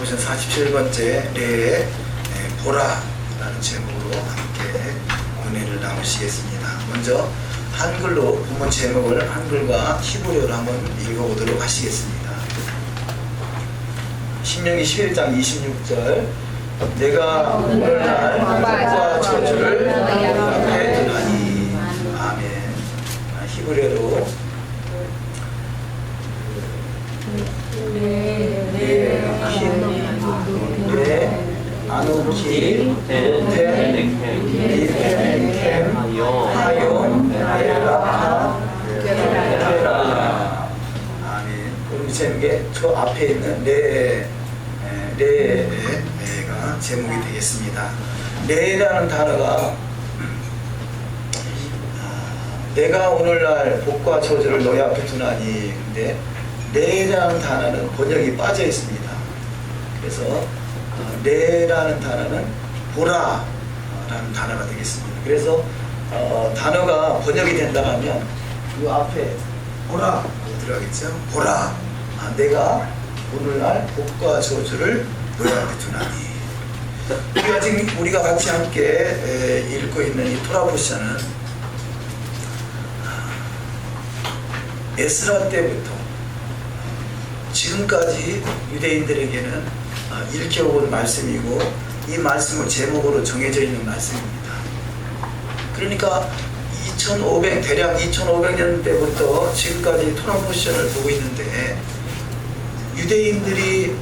토라보션 47번째 레의 보라라는 제목으로 함께 은혜를 나누시겠습니다. 먼저 한글로 본문 제목을 한글과 히브리어로 한번 읽어보도록 하시겠습니다. 신명기 11장 26절 내가 오늘날 복과 저주를 너희 앞에 두나니. 아멘. 히브리어로 아노키 템 하용 에라. 아멘. 우리 제목에 저 앞에 있는 레가 제목이 되겠습니다. 레라는 단어가 내가 오늘날 복과 저주를 너희 앞에 두나니. 근데 레라는 단어는 번역이 빠져 있습니다. 그래서 레라는 단어는 보라라는 단어가 되겠습니다. 그래서 단어가 번역이 된다면 이 앞에 보라 들어가겠죠. 보라. 내가 오늘날 복과 저주를 너희 앞에 두나니. 우리가 같이 함께 읽고 있는 이 토라보션은 에스라 때부터 지금까지 유대인들에게는 읽혀온 말씀이고 이 말씀은 제목으로 정해져 있는 말씀입니다. 그러니까 대략 2500년대부터 지금까지 토라보션을 보고 있는데 유대인들이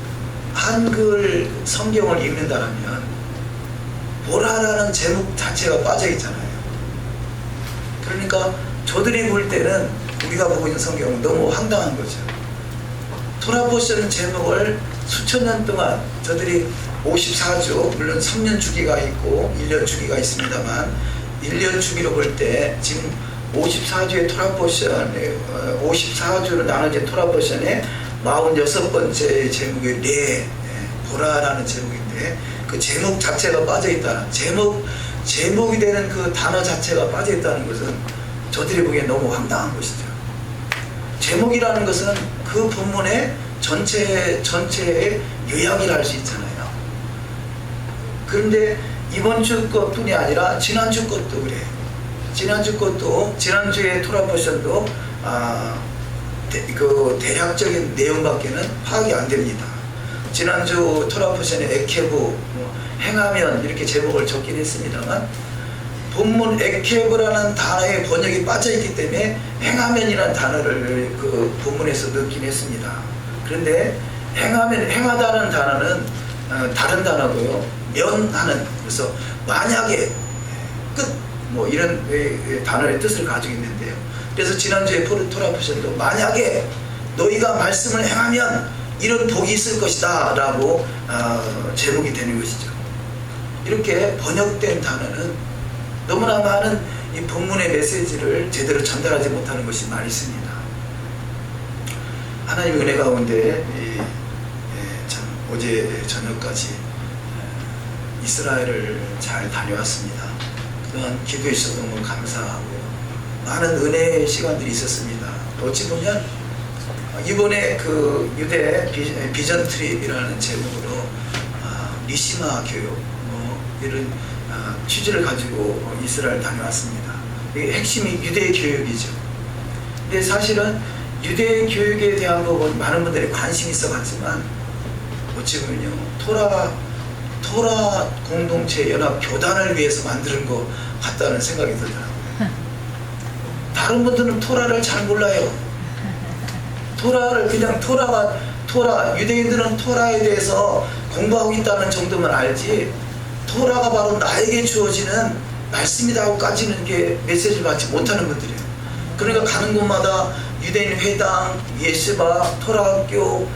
한글 성경을 읽는다면 보라라는 제목 자체가 빠져 있잖아요. 그러니까 저들이 볼 때는 우리가 보고 있는 성경은 너무 황당한 거죠. 토라보션 제목을 수천 년 동안 저들이 54주, 물론 3년 주기가 있고 1년 주기가 있습니다만 1년 주기로 볼 때 지금 54주의 토라보션, 54주로 나눠진 토라보션의 46번째 제목이 보라라는 제목인데 그 제목 자체가 빠져있다는 제목이 되는 그 단어 자체가 빠져있다는 것은 저들이 보기엔 너무 황당한 것이죠. 제목이라는 것은 그 본문의 전체의 요약이라 할 수 있잖아요. 그런데 이번 주 것뿐이 아니라 지난주 것도 그래요. 지난주의 토라보션도 그 대략적인 내용밖에는 파악이 안 됩니다. 지난주 토라보션에 에케브, 행하면 이렇게 제목을 적긴 했습니다만 본문 에케브라는 단어의 번역이 빠져있기 때문에 행하면이라는 단어를 그 본문에서 넣긴 했습니다. 그런데 행하다는 단어는 다른 단어고요. 면하는, 그래서 만약에 끝 이런 단어의 뜻을 가지고 있는데요. 그래서 지난주에 토라보션도 만약에 너희가 말씀을 행하면 이런 복이 있을 것이다 라고 제목이 되는 것이죠. 이렇게 번역된 단어는 너무나 많은 이 본문의 메시지를 제대로 전달하지 못하는 것이 많이 있습니다. 하나님의 은혜 가운데 어제 저녁까지 이스라엘을 잘 다녀왔습니다. 그동안 기도해 주셔서 너무 감사하고요. 많은 은혜의 시간들이 있었습니다. 어찌 보면 이번에 그 유대 비전 트립이라는 제목으로 리시마 교육 이런 취지를 가지고 이스라엘 다녀왔습니다. 이게 핵심이 유대 교육이죠. 근데 사실은 유대 교육에 대한 부분 많은 분들이 관심이 있어봤지만 어찌 보면요 토라 공동체 연합 교단을 위해서 만드는 것 같다는 생각이 들더라고요. 다른 분들은 토라를 잘 몰라요. 토라를 그냥 유대인들은 토라에 대해서 공부하고 있다는 정도만 알지 토라가 바로 나에게 주어지는 말씀이라고까지는 이게 메시지를 받지 못하는 분들이에요. 그러니까 가는 곳마다 유대인 회당, 예시바, 토라학교,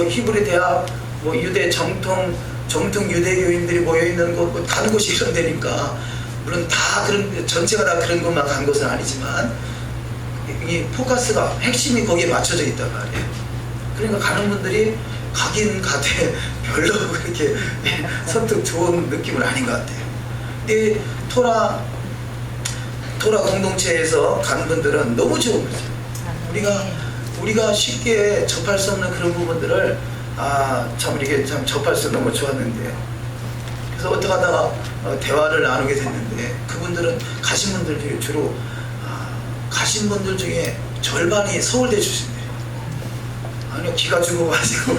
히브리 대학, 유대 정통 유대교인들이 모여있는 곳, 가는 곳이 이런 데니까 물론 다 전체가 다 그런 것만 간 것은 아니지만 이 포커스가 핵심이 거기에 맞춰져 있단 말이에요. 그러니까 가는 분들이 가긴 가되 별로 그렇게 선뜻 좋은 느낌은 아닌 것 같아요. 근데 토라 공동체에서 가는 분들은 너무 좋은 거죠. 우리가 쉽게 접할 수 없는 그런 부분들을 참 이렇게 참 접할수 너무 좋았는데요. 그래서 어떻게 하다가 대화를 나누게 됐는데, 그분들은 가신 분들 중에 주로 가신 분들 중에 절반이 서울대 출신이에요. 아니요, 기가 죽어가지고.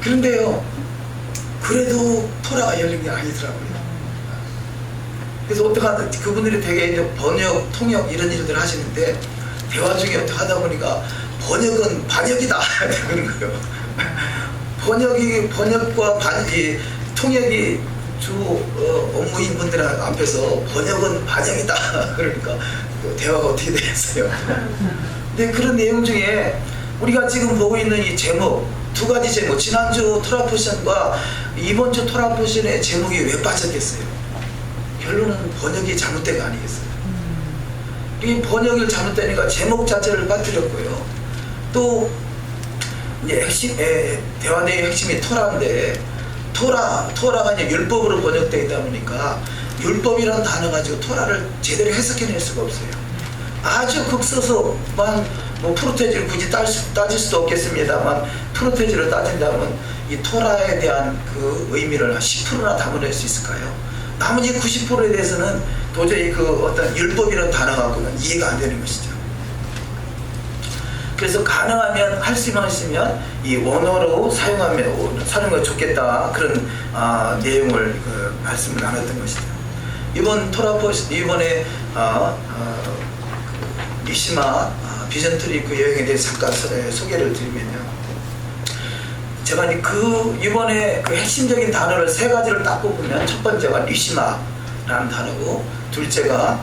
그런데요, 그래도 토라가 열린 게 아니더라고요. 그래서 어떻게 하다 그분들이 되게 이제 번역, 통역 이런 일들 하시는데, 대화 중에 어떻게 하다 보니까 번역은 반역이다 그런 거예요. 번역과 통역이 주 업무인 분들 앞에서 번역은 반역이다 그러니까 대화가 어떻게 됐어요. 근데 그런 내용 중에 우리가 지금 보고 있는 이 제목, 두 가지 제목, 지난주 토라포션과 이번 주 토라포션의 제목이 왜 빠졌겠어요? 결론은 번역이 잘못된 거 아니겠어요? 이 번역이 잘못되니까 제목 자체를 빠뜨렸고요. 또 이제 대화 내의 핵심이 토라인데, 토라가 이제 율법으로 번역되어 있다 보니까 율법이라는 단어 가지고 토라를 제대로 해석해낼 수가 없어요. 아주 극소수만 프로테지를 굳이 따질 수도 없겠습니다만, 프로테지를 따진다면 이 토라에 대한 그 의미를 한 10%나 담아낼 수 있을까요? 나머지 90%에 대해서는 도저히 그 어떤 율법이라는 단어 갖고는 이해가 안 되는 것이죠. 그래서 가능하면 할 수만 있으면 이 원어로 사용하면 좋겠다, 그런 내용을 말씀을 나눴던 것이죠. 이번에 리시마 비전 트립 그 여행에 대해서 잠깐 소개를 드리면요. 제가 이번에 그 핵심적인 단어를 세 가지를 딱 뽑으면, 첫 번째가 리시마라는 단어고, 둘째가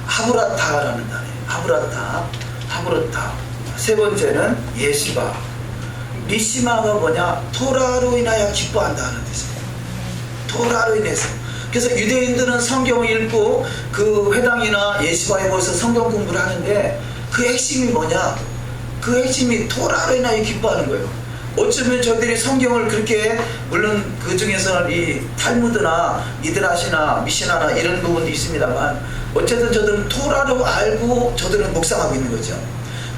하브라타라는 단어예요. 하브라타. 세 번째는 예시바. 리시마가 뭐냐? 토라로 인하여 기뻐한다는 뜻이에요. 토라로 인해서. 그래서 유대인들은 성경을 읽고 그 회당이나 예시바에 모여서 성경 공부를 하는데, 그 핵심이 뭐냐? 그 핵심이 토라로 인하여 기뻐하는 거예요. 어쩌면 저희들이 성경을 그렇게, 물론 그 중에서는 이 탈무드나 미드라시나 미시나나 이런 부분도 있습니다만, 어쨌든 저들은 토라로 알고 저들은 묵상하고 있는 거죠.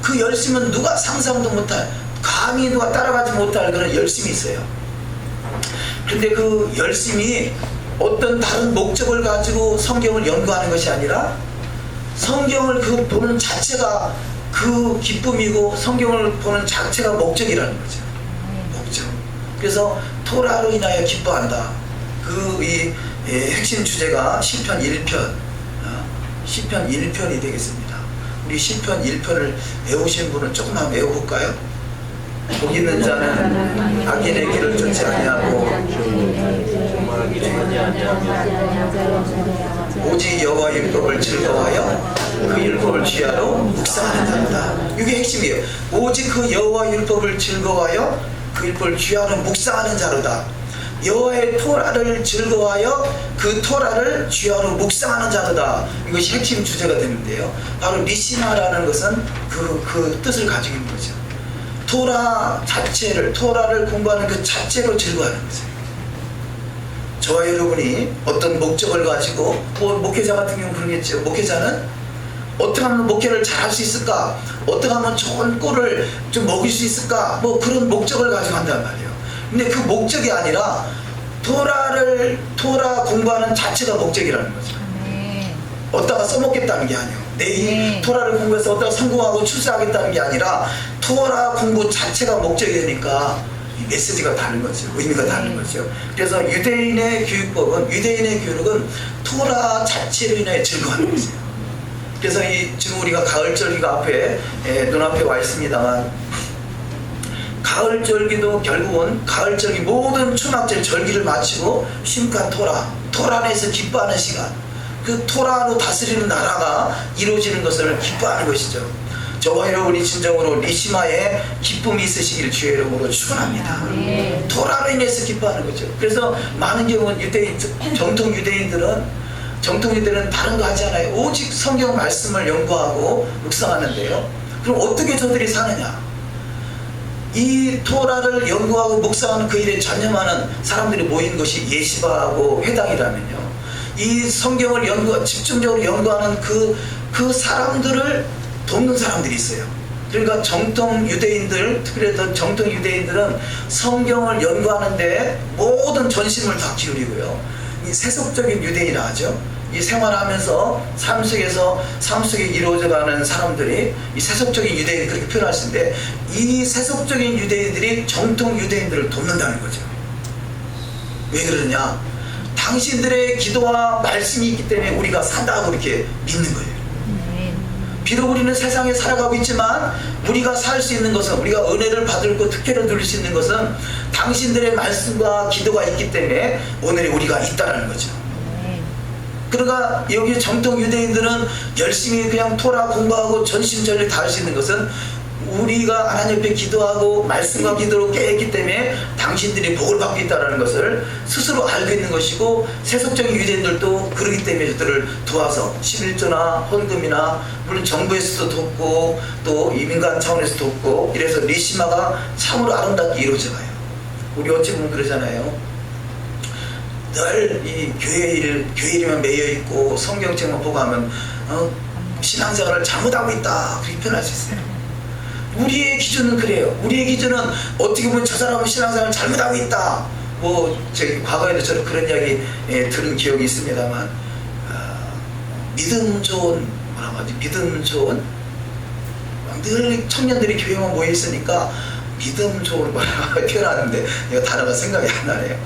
그 열심은 누가 상상도 못할, 감히 누가 따라가지 못할 그런 열심이 있어요. 그런데 그 열심이 어떤 다른 목적을 가지고 성경을 연구하는 것이 아니라, 성경을 보는 자체가 그 기쁨이고, 성경을 보는 자체가 목적이라는 거죠. 목적. 그래서 토라로 인하여 기뻐한다. 이 핵심 주제가 시편 1편, 시편 1편이 되겠습니다. 우리 시편 1편을 외우신 분은 조금만 외워볼까요? 복 있는 자는 악인의 길을 쫓지 아니하고 오직 여호와의 율법을 즐거워하여 그 율법을 취하러 묵상하는 자다. 이게 핵심이에요. 오직 그 여호와의 율법을 즐거워하여 그 율법을 취하러 묵상하는 자로다. 여호와의 토라를 즐거워하여 그 토라를 취하러 묵상하는 자로다. 이것이 핵심 주제가 되는데요. 바로 리시마라는 것은 그 뜻을 가지고 있는 거죠. 토라 자체를, 토라를 공부하는 그 자체로 즐거워하는 거죠. 저와 여러분이 어떤 목적을 가지고, 목회자 같은 경우는 그러겠죠. 목회자는 어떻게 하면 목회를 잘 할 수 있을까? 어떻게 하면 좋은 꼴을 좀 먹일 수 있을까? 그런 목적을 가지고 한단 말이에요. 근데 그 목적이 아니라 토라 공부하는 자체가 목적이라는 거죠. 어디다가 써먹겠다는 게 아니에요. 내일 토라를 공부해서 어디다가 성공하고 출세하겠다는 게 아니라, 토라 공부 자체가 목적이 되니까 이 메시지가 다른 거죠. 의미가 다른 거죠. 그래서 유대인의 교육은 토라 자체로 인해 즐거워하는 거죠. 그래서 지금 우리가 가을절기가 눈앞에 와 있습니다만, 가을절기도 결국은 가을절기 모든 초막절 절기를 마치고 심칸 토라 안에서 기뻐하는 시간, 그 토라로 다스리는 나라가 이루어지는 것을 기뻐하는 것이죠. 저와 여러분이 진정으로 리시마에 기쁨이 있으시기를 주의 이름으로 축원합니다. 토라로 인해서 기뻐하는 거죠. 그래서 많은 경우는 정통 유대인들은 다른 거 하지 않아요. 오직 성경 말씀을 연구하고 묵상하는데요. 그럼 어떻게 저들이 사느냐? 이 토라를 연구하고 묵상하는 그 일에 전념하는 사람들이 모인 것이 예시바하고 회당이라면요, 이 성경을 집중적으로 연구하는 그 사람들을 돕는 사람들이 있어요. 그러니까 정통 유대인들, 특별히 정통 유대인들은 성경을 연구하는데 모든 전심을 다 기울이고요. 이 세속적인 유대인이라 하죠. 이 생활하면서 삶 속에 이루어져가는 사람들이 이 세속적인 유대인 그렇게 표현하시는데, 이 세속적인 유대인들이 정통 유대인들을 돕는다는 거죠. 왜 그러느냐? 당신들의 기도와 말씀이 있기 때문에 우리가 산다고 이렇게 믿는 거예요. 비록 우리는 세상에 살아가고 있지만 우리가 살 수 있는 것은, 우리가 은혜를 받고 특혜를 누릴 수 있는 것은 당신들의 말씀과 기도가 있기 때문에 오늘의 우리가 있다는 거죠. 그러니까 여기 정통 유대인들은 열심히 그냥 토라 공부하고 전심전력 다 할 수 있는 것은 우리가 하나님 옆에 기도하고 말씀과 기도로 깨있기 때문에 당신들이 복을 받고 있다는 것을 스스로 알고 있는 것이고, 세속적인 유대인들도 그러기 때문에 저들을 도와서 11조나 헌금이나 물론 정부에서도 돕고 또 민간 차원에서 돕고, 이래서 리시마가 참으로 아름답게 이루어져가요. 우리 어찌 보면 그러잖아요. 늘 이 교회 이름만 매여있고 성경책만 보고 하면 신앙생활을 잘못하고 있다 그렇게 표현할 수 있어요. 우리의 기준은 그래요. 우리의 기준은 어떻게 보면 저 사람은 신앙생활을 잘못하고 있다. 저기 과거에도 저는 그런 이야기 들은 기억이 있습니다만, 믿음 좋은, 믿음 좋은, 늘 청년들이 교회만 모여 있으니까 믿음 좋은 표현하는데 이거 단어가 생각이 안 나네요.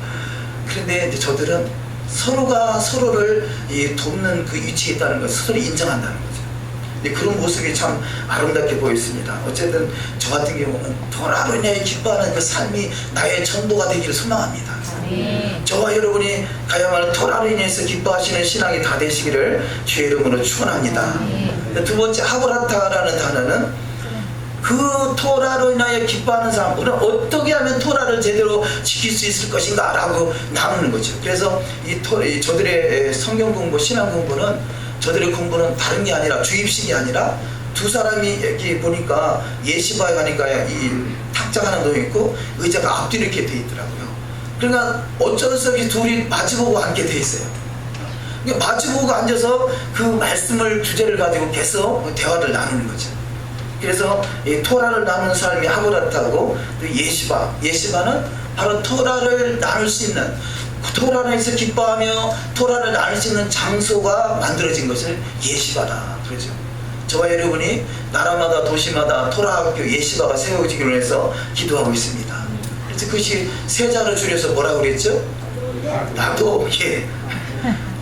그런데 이제 저들은 서로가 서로를 돕는 그 위치에 있다는 것을 스스로 인정한다는 거죠. 그런 모습이 참 아름답게 보였습니다. 어쨌든 저 같은 경우는 토라로 인해 기뻐하는 그 삶이 나의 전도가 되기를 소망합니다. 저와 여러분이 가야말로 토라로 인해서 기뻐하시는 신앙이 다 되시기를 주의 이름으로 축원합니다. 두 번째, 하브라타라는 단어는 그 토라로 인하여 기뻐하는 사람, 우리는 어떻게 하면 토라를 제대로 지킬 수 있을 것인가 라고 나누는 거죠. 그래서 저들의 성경 공부, 신앙 공부는, 저들의 공부는 다른 게 아니라, 주입식이 아니라, 두 사람이 여기 보니까 예시바에 가니까 이 탁자가 하나 놓여 있고 의자가 앞뒤로 이렇게 돼 있더라고요. 그러니까 어쩔 수 없이 둘이 마주보고 앉게 돼 있어요. 마주보고 앉아서 그 말씀을 주제를 가지고 계속 대화를 나누는 거죠. 그래서 이 토라를 나누는 사람이 하브라타고, 또 예시바는 바로 토라를 나눌 수 있는, 토라에서 기뻐하며 토라를 나눌 수 있는 장소가 만들어진 것을 예시바다 그러죠. 저와 여러분이 나라마다 도시마다 토라학교 예시바가 세워지기로 해서 기도하고 있습니다. 그래서 그것이 세 자로 줄여서 뭐라고 그랬죠? 나도 예.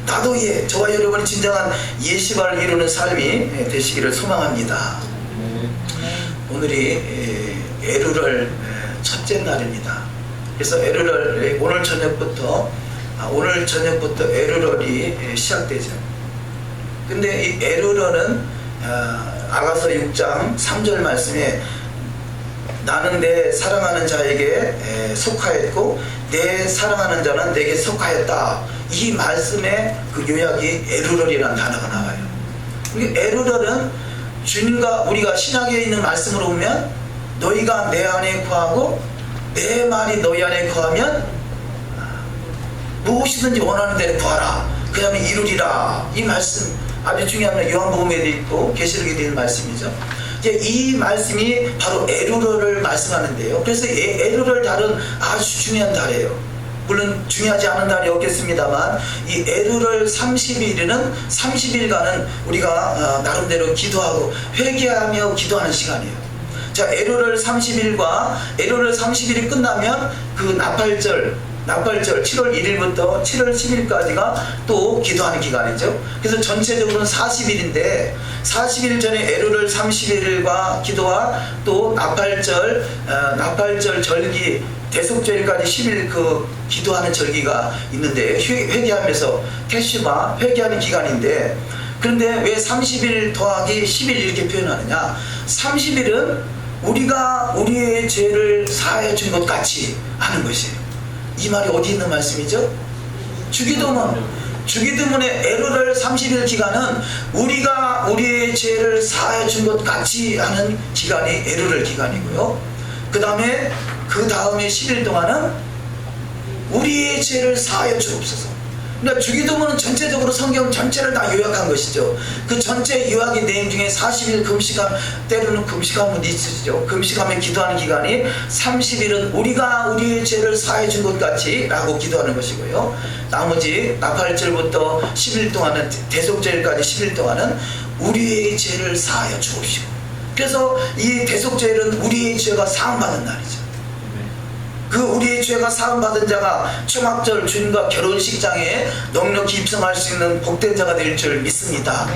나도 예. 저와 여러분이 진정한 예시바를 이루는 삶이 되시기를 소망합니다. 오늘이 에루럴 첫째 날입니다. 그래서 에루럴, 오늘 저녁부터 에루럴이 시작되죠. 근데 이 에루럴은 아가서 6장 3절 말씀에 나는 내 사랑하는 자에게 속하였고 내 사랑하는 자는 내게 속하였다. 이 말씀의 그 요약이 에루럴이라는 단어가 나와요. 에루럴은 주님과 우리가 신약에 있는 말씀으로 보면 너희가 내 안에 거하고 내 말이 너희 안에 거하면 무엇이든지 원하는 대로 구하라. 그 다음에 이루리라. 이 말씀 아주 중요한, 요한복음에도 있고 계시록에도 있는 말씀이죠. 이제 이 말씀이 바로 에루럴을 말씀하는데요. 그래서 에루럴 달은 아주 중요한 달이에요. 물론 중요하지 않은 달이 없겠습니다만, 이 에루럴 30일은 30일간은 우리가 나름대로 기도하고 회개하며 기도하는 시간이에요. 자, 에루럴 30일과 에루럴 30일이 끝나면 그 나팔절 7월 1일부터 7월 10일까지가 또 기도하는 기간이죠. 그래서 전체적으로는 40일인데 40일 전에 에루럴 30일과 기도와 또 나팔절 절기 대속절까지 10일 그 기도하는 절기가 있는데, 회개하면서 테슈마 회개하는 기간인데, 그런데 왜 30일 더하기 10일 이렇게 표현하느냐? 30일은 우리가 우리의 죄를 사하여 준 것 같이 하는 것이에요. 이 말이 어디 있는 말씀이죠? 주기도문의 에루럴 30일 기간은 우리가 우리의 죄를 사하여 준 것 같이 하는 기간이 에루럴 기간이고요. 그 다음에 10일 동안은 우리의 죄를 사하여 주옵소서. 그러니까 주기도문은 전체적으로 성경 전체를 다 요약한 것이죠. 그 전체 요약의 내용 중에 40일 금식함, 때로는 금식함은 있으시죠. 금식하며 기도하는 기간이 30일은 우리가 우리의 죄를 사해 준 것 같이 라고 기도하는 것이고요. 나머지 나팔절부터 10일 동안은, 대속절까지 10일 동안은 우리의 죄를 사하여 주옵시고, 그래서 이 대속절은 우리의 죄가 사함받은 날이죠. 그 우리의 죄가 사함받은 자가 초막절 주님과 결혼식장에 넉넉히 입성할 수 있는 복된 자가 될 줄 믿습니다.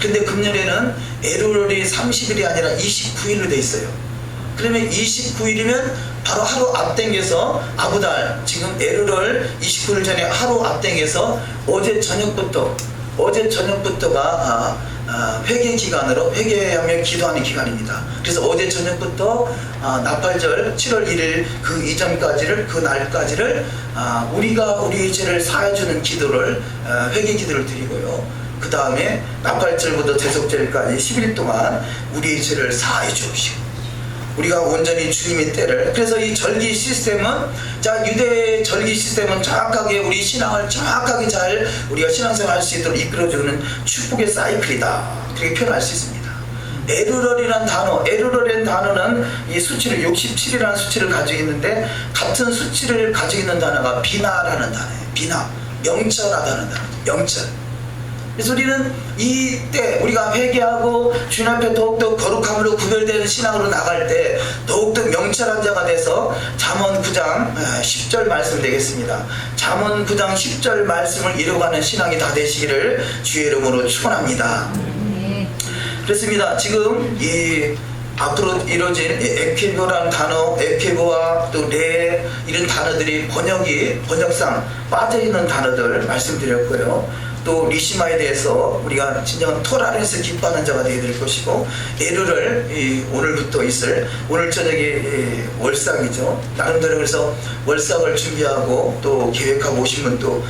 근데 금년에는 에루월이 30일이 아니라 29일로 돼 있어요. 그러면 29일이면 바로 하루 앞당겨서 아부달, 지금 에루월 29일 전에 하루 앞당겨서 어제 저녁부터가 회개 기간으로 회개하며 기도하는 기간입니다. 그래서 어제 저녁부터 나팔절 7월 1일 그 이전까지를, 그 날까지를 우리가 우리의 죄를 사해주는 기도를, 회개 기도를 드리고요. 그 다음에 나팔절부터 대속절까지 10일 동안 우리의 죄를 사해 주옵시고, 우리가 온전히 주님의 때를, 그래서 이 절기 시스템은, 자, 유대 절기 시스템은 정확하게 우리 신앙을 정확하게 잘 우리가 신앙생활 할 수 있도록 이끌어주는 축복의 사이클이다, 그렇게 표현할 수 있습니다. 에루럴이라는 단어, 에루럴이라는 단어는 이 수치를 67이라는 수치를 가지고 있는데, 같은 수치를 가지고 있는 단어가 비나라는 단어예요. 비나, 명철하다는 단어, 명철. 그래서 우리는 이때 우리가 회개하고 주님 앞에 더욱더 거룩함으로 구별되는 신앙으로 나갈 때 더욱더 명철한 자가 돼서 잠언 9장 10절 말씀 되겠습니다. 잠언 9장 10절 말씀을 이루어가는 신앙이 다 되시기를 주의 이름으로 축원합니다. 그렇습니다. 지금 이 앞으로 이루어진 에케보라는 단어, 에케보와 또 레, 이런 단어들이 번역상 빠져있는 단어들 말씀드렸고요. 또 리시마에 대해서 우리가 진정한 토라에서 기뻐하는 자가 되어야 될 것이고, 에루를 오늘부터 있을, 오늘 저녁에 월삭이죠. 나름대로 그래서 월삭을 준비하고 또 계획하고 오신 분도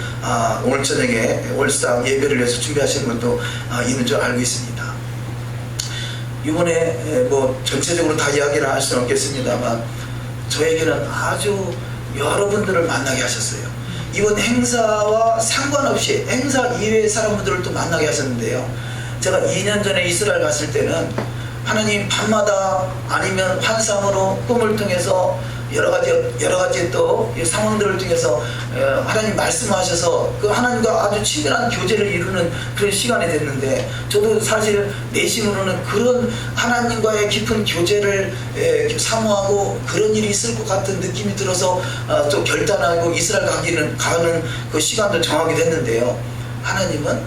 오늘 저녁에 월삭 예배를 위해서 준비하시는 분도 있는 줄 알고 있습니다. 이번에 뭐 전체적으로 다 이야기를 할 수는 없겠습니다만 저에게는 아주 여러분들을 만나게 하셨어요. 이번 행사와 상관없이 행사 이외의 사람들을 또 만나게 하셨는데요. 제가 2년 전에 이스라엘 갔을 때는 하나님 밤마다 아니면 환상으로 꿈을 통해서 여러 가지 또 상황들을 통해서 하나님 말씀하셔서 그 하나님과 아주 친밀한 교제를 이루는 그런 시간이 됐는데, 저도 사실 내심으로는 그런 하나님과의 깊은 교제를 사모하고 그런 일이 있을 것 같은 느낌이 들어서 또 결단하고 이스라엘 가는 그 시간도 정하게 됐는데요. 하나님은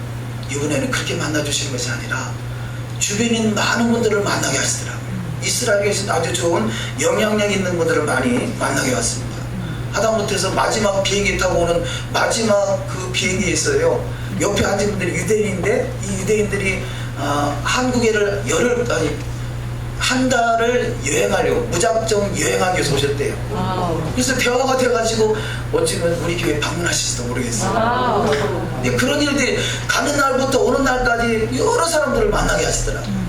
이번에는 그렇게 만나주시는 것이 아니라 주변에 있는 많은 분들을 만나게 하시더라고요. 이스라엘에서 아주 좋은 영향력 있는 분들을 많이 만나게 왔습니다. 하다못해서 마지막 비행기 타고 오는 마지막 그 비행기에 있어요. 옆에 앉은 분들이 유대인인데, 이 유대인들이 한국에를 한 달을 여행하려고, 무작정 여행하기 위해서 오셨대요. 그래서 대화가 돼가지고 어찌면 우리 교회 방문하실지도 모르겠어요. 근데 그런 일들이 가는 날부터 오는 날까지 여러 사람들을 만나게 하시더라고요.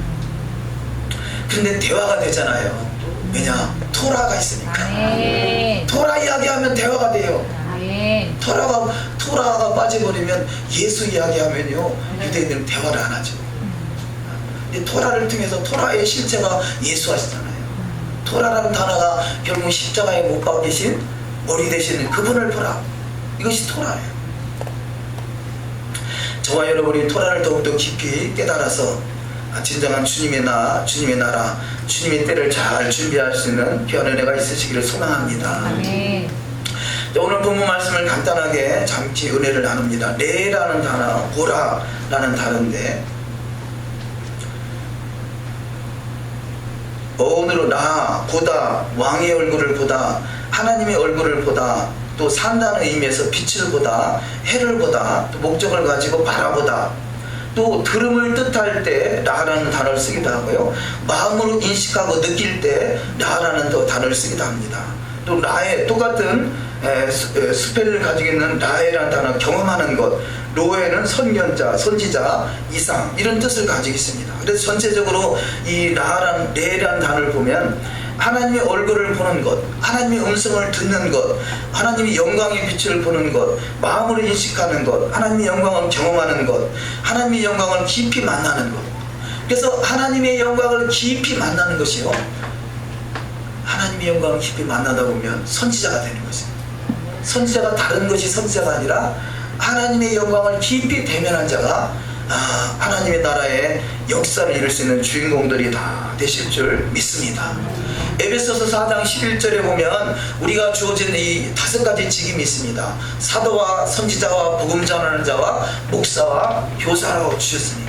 그런데 대화가 되잖아요. 왜냐? 토라가 있으니까. 토라 이야기하면 대화가 돼요. 토라가 빠져버리면 예수 이야기하면요, 유대인들은 대화를 안 하죠. 근데 토라를 통해서 토라의 실체가 예수 하시잖아요. 토라라는 단어가 결국 십자가에 못 박아 계신 머리 되시는 그분을 보라. 이것이 토라예요. 저와 여러분이 토라를 더욱더 깊이 깨달아서 진정한 주님의 나라, 주님의 때를 잘 준비할 수 있는 귀한 은혜가 있으시기를 소망합니다. 아멘. 오늘 본문 말씀을 간단하게 잠시 은혜를 나눕니다. 레라는 단어, 보라라는 단어인데, 어원으로 보다, 왕의 얼굴을 보다, 하나님의 얼굴을 보다, 또 산다는 의미에서 빛을 보다, 해를 보다, 또 목적을 가지고 바라보다, 또 들음을 뜻할 때 라라는 단어를 쓰기도 하고요. 마음으로 인식하고 느낄 때 라라는 단어를 쓰기도 합니다. 또 라에 똑같은 스펠을 가지고 있는 라에라는 단어, 경험하는 것, 로에는 선견자, 선지자, 이상, 이런 뜻을 가지고 있습니다. 그래서 전체적으로 이 레라는 단어를 보면 하나님의 얼굴을 보는 것, 하나님의 음성을 듣는 것, 하나님의 영광의 빛을 보는 것, 마음으로 인식하는 것, 하나님의 영광을 경험하는 것, 하나님의 영광을 깊이 만나는 것. 그래서 하나님의 영광을 깊이 만나는 것이요, 하나님의 영광을 깊이 만나다 보면 선지자가 되는 것입니다. 선지자가 다른 것이 선지자가 아니라 하나님의 영광을 깊이 대면한 자가 하나님의 나라의 역사를 이룰 수 있는 주인공들이 다 되실 줄 믿습니다. 에베소서 4장 11절에 보면 우리가 주어진 이 5가지 직임이 있습니다. 사도와 선지자와 복음 전하는 자와 목사와 교사라고 주셨으니,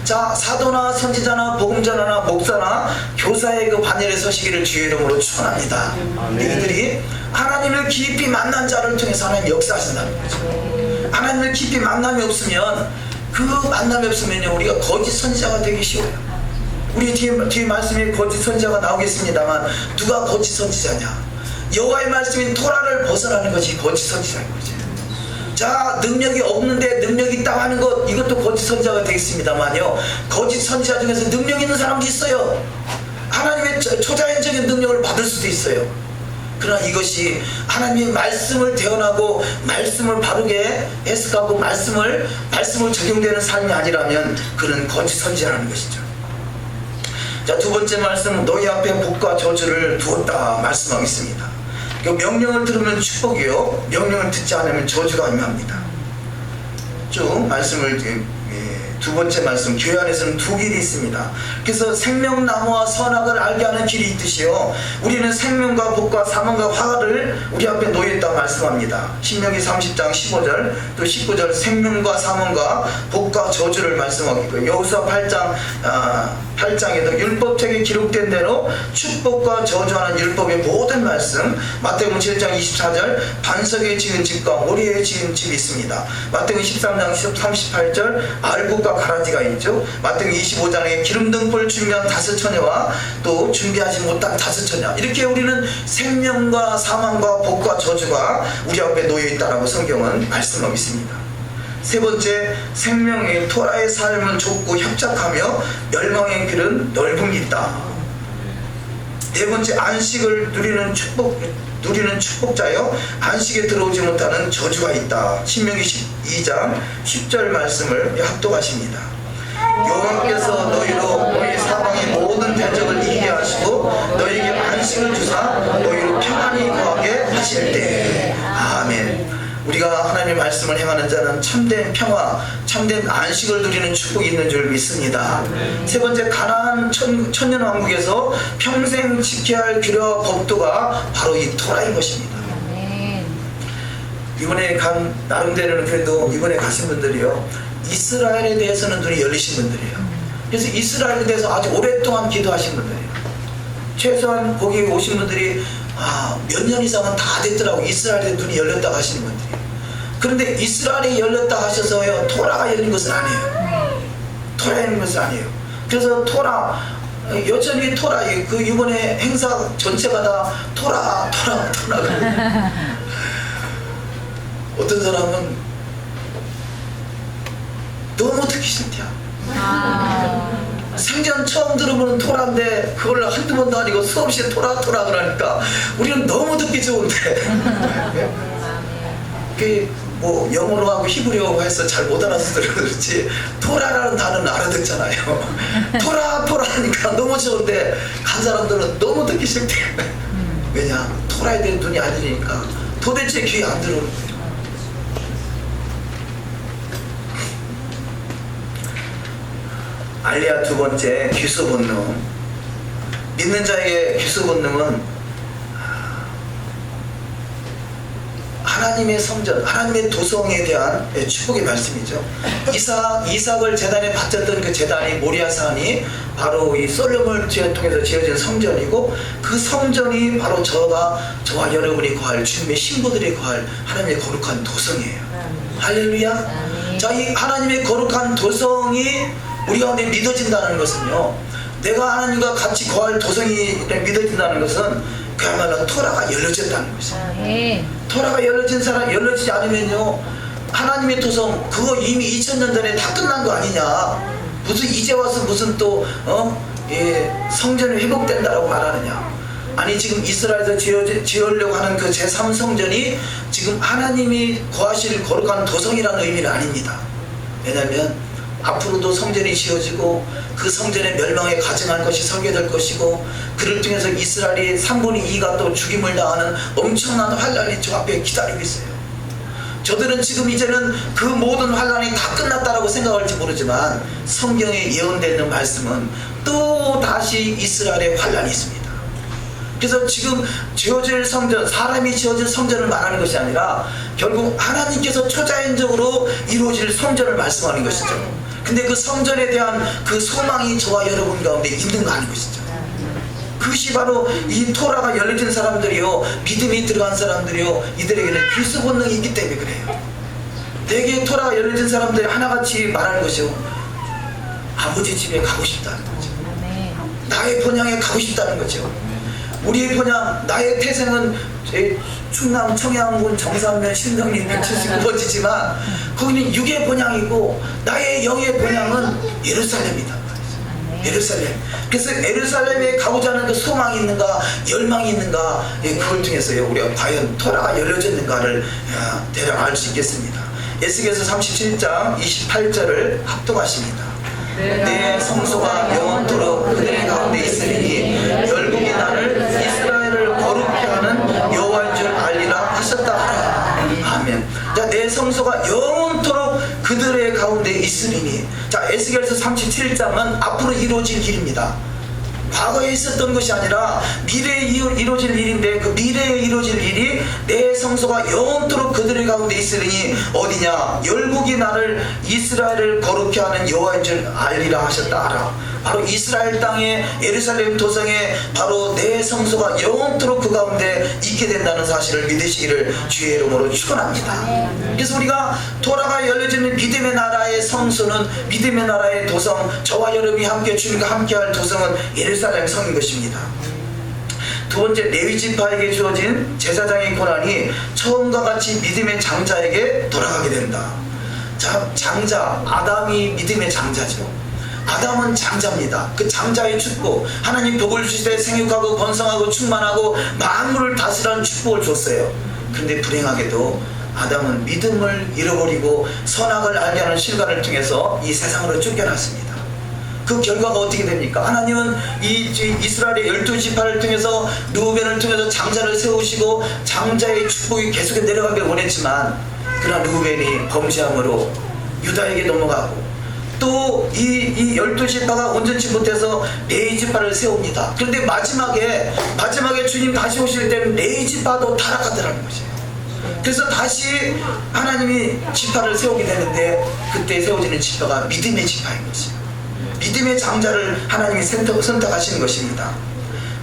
자, 사도나 선지자나 복음 전하나 목사나 교사의 그 반열에 서시기를 주의 이름으로 축원합니다. 이들이 하나님을 깊이 만난 자를 통해서 하나님 역사하신다는 거죠. 하나님을 깊이 만남이 없으면, 그 만남이 없으면 우리가 거짓 선지자가 되기 쉬워요. 우리 뒤에 말씀에 거짓 선지자가 나오겠습니다만, 누가 거짓 선지자냐? 여호와의 말씀인 토라를 벗어나는 것이 거짓 선지자인 거죠. 자, 능력이 없는데 능력이 있다고 하는 것, 이것도 거짓 선지자가 되겠습니다만요, 거짓 선지자 중에서 능력 있는 사람도 있어요. 하나님의 초자연적인 능력을 받을 수도 있어요. 그러나 이것이 하나님의 말씀을 대언하고 말씀을 바르게 해석하고 말씀을 적용되는 삶이 아니라면 그는 거짓 선지자라는 것이죠. 자, 두 번째 말씀은 너희 앞에 복과 저주를 두었다 말씀하겠습니다. 명령을 들으면 축복이요, 명령을 듣지 않으면 저주가 임합니다. 쭉 말씀을, 두 번째 말씀, 교회 안에서는 두 길이 있습니다. 그래서 생명나무와 선악을 알게 하는 길이 있듯이요, 우리는 생명과 복과 사망과 화를 우리 앞에 놓여있다 말씀합니다. 신명기 30장 15절 또 19절 생명과 사망과 복과 저주를 말씀하고 있고요. 여호수아 8장에도 율법책에 기록된 대로 축복과 저주하는 율법의 모든 말씀, 마태복음 7장 24절 반석에 지은 집과 모리에 지은 집이 있습니다. 마태복음 13장 38절 알곡과 가라지가 있죠. 마태복음 25장에 기름등불 준비한 5처녀와 또 준비하지 못한 5처녀, 이렇게 우리는 생명과 사망과 복과 저주가 우리 앞에 놓여있다라고 성경은 말씀하고 있습니다. 세 번째, 생명의 토라의 삶은 좁고 협착하며 멸망의 길은 넓은 길이다. 네 번째, 안식을 누리는 축복자여 안식에 들어오지 못하는 저주가 있다. 신명기 12장 10절 말씀을 합독하십니다. 여호와께서 너희 사방의 모든 대적을 이기게 하시고 너희에게 안식을 주사 너희로 평안히 거하게 하실 때. 아멘. 우리가 하나님의 말씀을 행하는 자는 참된 평화, 참된 안식을 누리는 축복이 있는 줄 믿습니다. 세 번째, 가나안 천년왕국에서 평생 지켜야 할 규례와 법도가 바로 이 토라인 것입니다. 이번에 간, 나름대로는 그래도 이번에 가신 분들이요, 이스라엘에 대해서는 눈이 열리신 분들이에요. 그래서 이스라엘에 대해서 아주 오랫동안 기도하신 분들이에요. 최소한 거기 오신 분들이 몇 년 이상은 다 됐더라고. 이스라엘에 눈이 열렸다 하시는 분들이. 그런데 이스라엘이 열렸다 하셔서요, 토라가 열린 것은 아니에요. 토라가 열린 것은 아니에요. 그래서 토라, 여전히 토라, 그 이번에 행사 전체가 다 토라. 어떤 사람은 너무 듣기 싫대요. 생전 처음 들어보는 토라인데 그걸 한두 번도 아니고 수없이 토라 그러니까 우리는 너무 듣기 좋은데 그게 뭐 영어로 하고 히브리어로 해서 잘 못 알아서 그렇지 토라라는 단어는 알아듣잖아요. 토라 하니까 너무 좋은데 간 사람들은 너무 듣기 싫대. 왜냐? 토라에 대한 눈이 안 열리니까 도대체 귀에 안 들어오는 거예요. 알리야 두 번째, 귀수 본능. 믿는 자에게 귀수 본능은 하나님의 성전, 하나님의 도성에 대한 축복의 말씀이죠. 이삭을 제단에 바쳤던 그 제단이 모리아산이 바로 이 솔로몬을 통해서 지어진 성전이고, 그 성전이 바로 저와 여러분이 거할 주님의 신부들이 거할 하나님의 거룩한 도성이에요. 할렐루야. 자, 이 하나님의 거룩한 도성이 우리 가운데 믿어진다는 것은요, 내가 하나님과 같이 거할 도성이 믿어진다는 것은 그야말로 토라가 열려졌다는 것이에요. 토라가 열려지지 않으면요, 하나님의 도성 그거 이미 2000년 전에 다 끝난 거 아니냐, 무슨 이제 와서 무슨 또 성전이 회복된다라고 말하느냐. 아니 지금 이스라엘에서 지으려고 하는 그 제3성전이 지금 하나님이 거하실 거룩한 도성이라는 의미는 아닙니다. 왜냐하면 앞으로도 성전이 지어지고 그 성전의 멸망에 가증할 것이 설계될 것이고, 그를 통해서 이스라엘이 3분의 2가 또 죽임을 당하는 엄청난 환란이 저 앞에 기다리고 있어요. 저들은 지금 이제는 그 모든 환란이 다 끝났다라고 생각할지 모르지만 성경에 예언되는 말씀은 또 다시 이스라엘의 환란이 있습니다. 그래서 지금 지어질 성전, 사람이 지어질 성전을 말하는 것이 아니라 결국 하나님께서 초자연적으로 이루어질 성전을 말씀하는 것이죠. 근데 그 성전에 대한 그 소망이 저와 여러분 가운데 있는 거 아닌 것이죠. 그것이 바로 이 토라가 열려진 사람들이요, 믿음이 들어간 사람들이요, 이들에게는 필수 본능이 있기 때문에 그래요. 대개 토라가 열려진 사람들이 하나같이 말하는 것이요, 아버지 집에 가고 싶다는 거죠. 나의 본향에 가고 싶다는 거죠. 우리의 본향, 나의 태생은 충남 청양군 정산면 신덕리 179번지지만 거기는 육의 본향이고 나의 영의 본향은 예루살렘이다. 예루살렘. 그래서 예루살렘에 가고자 하는 그 소망이 있는가, 열망이 있는가, 그걸 통해서요 우리가 과연 토라가 열려졌는가를 대략 알 수 있겠습니다. 에스겔서 37장 28절을 합독하십니다. 내 성소가 영원토록 그들의 가운데 있으리니 열국이 나를 이스라엘을 거룩케 하는 여호와인 줄 알리라 하셨다 하라. 아멘. 자, 내 성소가 영원토록 그들의 가운데 있으리니. 자, 에스겔서 37장은 앞으로 이루어질 일입니다. 과거에 있었던 것이 아니라 미래에 이루어질 일인데, 그 미래에 이루어질 일이 내 성소가 영원토록 그들의 가운데 있으리니 어디냐? 열국이 나를 이스라엘을 거룩케 하는 여호와인 줄 알리라 하셨다 하라. 바로 이스라엘 땅에 예루살렘 도성에 바로 내 성소가 영원토록 그 가운데 있게 된다는 사실을 믿으시기를 주의 이름으로 축원합니다. 그래서 우리가 토라가 열려지는 믿음의 나라의 성소는, 믿음의 나라의 도성, 저와 여러분이 함께 주님과 함께할 도성은 예루살렘 성인 것입니다. 두 번째, 레위 지파에게 주어진 제사장의 권한이 처음과 같이 믿음의 장자에게 돌아가게 된다. 자, 장자, 아담이 믿음의 장자죠. 아담은 장자입니다. 그 장자의 축복, 하나님 복을 주시되 생육하고 번성하고 충만하고 만물을 다스리라는 축복을 줬어요. 그런데 불행하게도 아담은 믿음을 잃어버리고 선악을 알게 하는 실과를 통해서 이 세상으로 쫓겨났습니다. 그 결과가 어떻게 됩니까? 하나님은 이 이스라엘의 12지파를 통해서, 르우벤을 통해서 장자를 세우시고 장자의 축복이 계속해 내려가길 원했지만, 그러나 르우벤이 범죄함으로 유다에게 넘어가고 또 이 12지파가 온전치 못해서 레위지파를 세웁니다. 그런데 마지막에 주님 다시 오실 때는 레위지파도 타락하더라는 것이에요. 그래서 다시 하나님이 지파를 세우게 되는데, 그때 세워지는 지파가 믿음의 지파인 것이에요. 믿음의 장자를 하나님이 선택하시는 것입니다.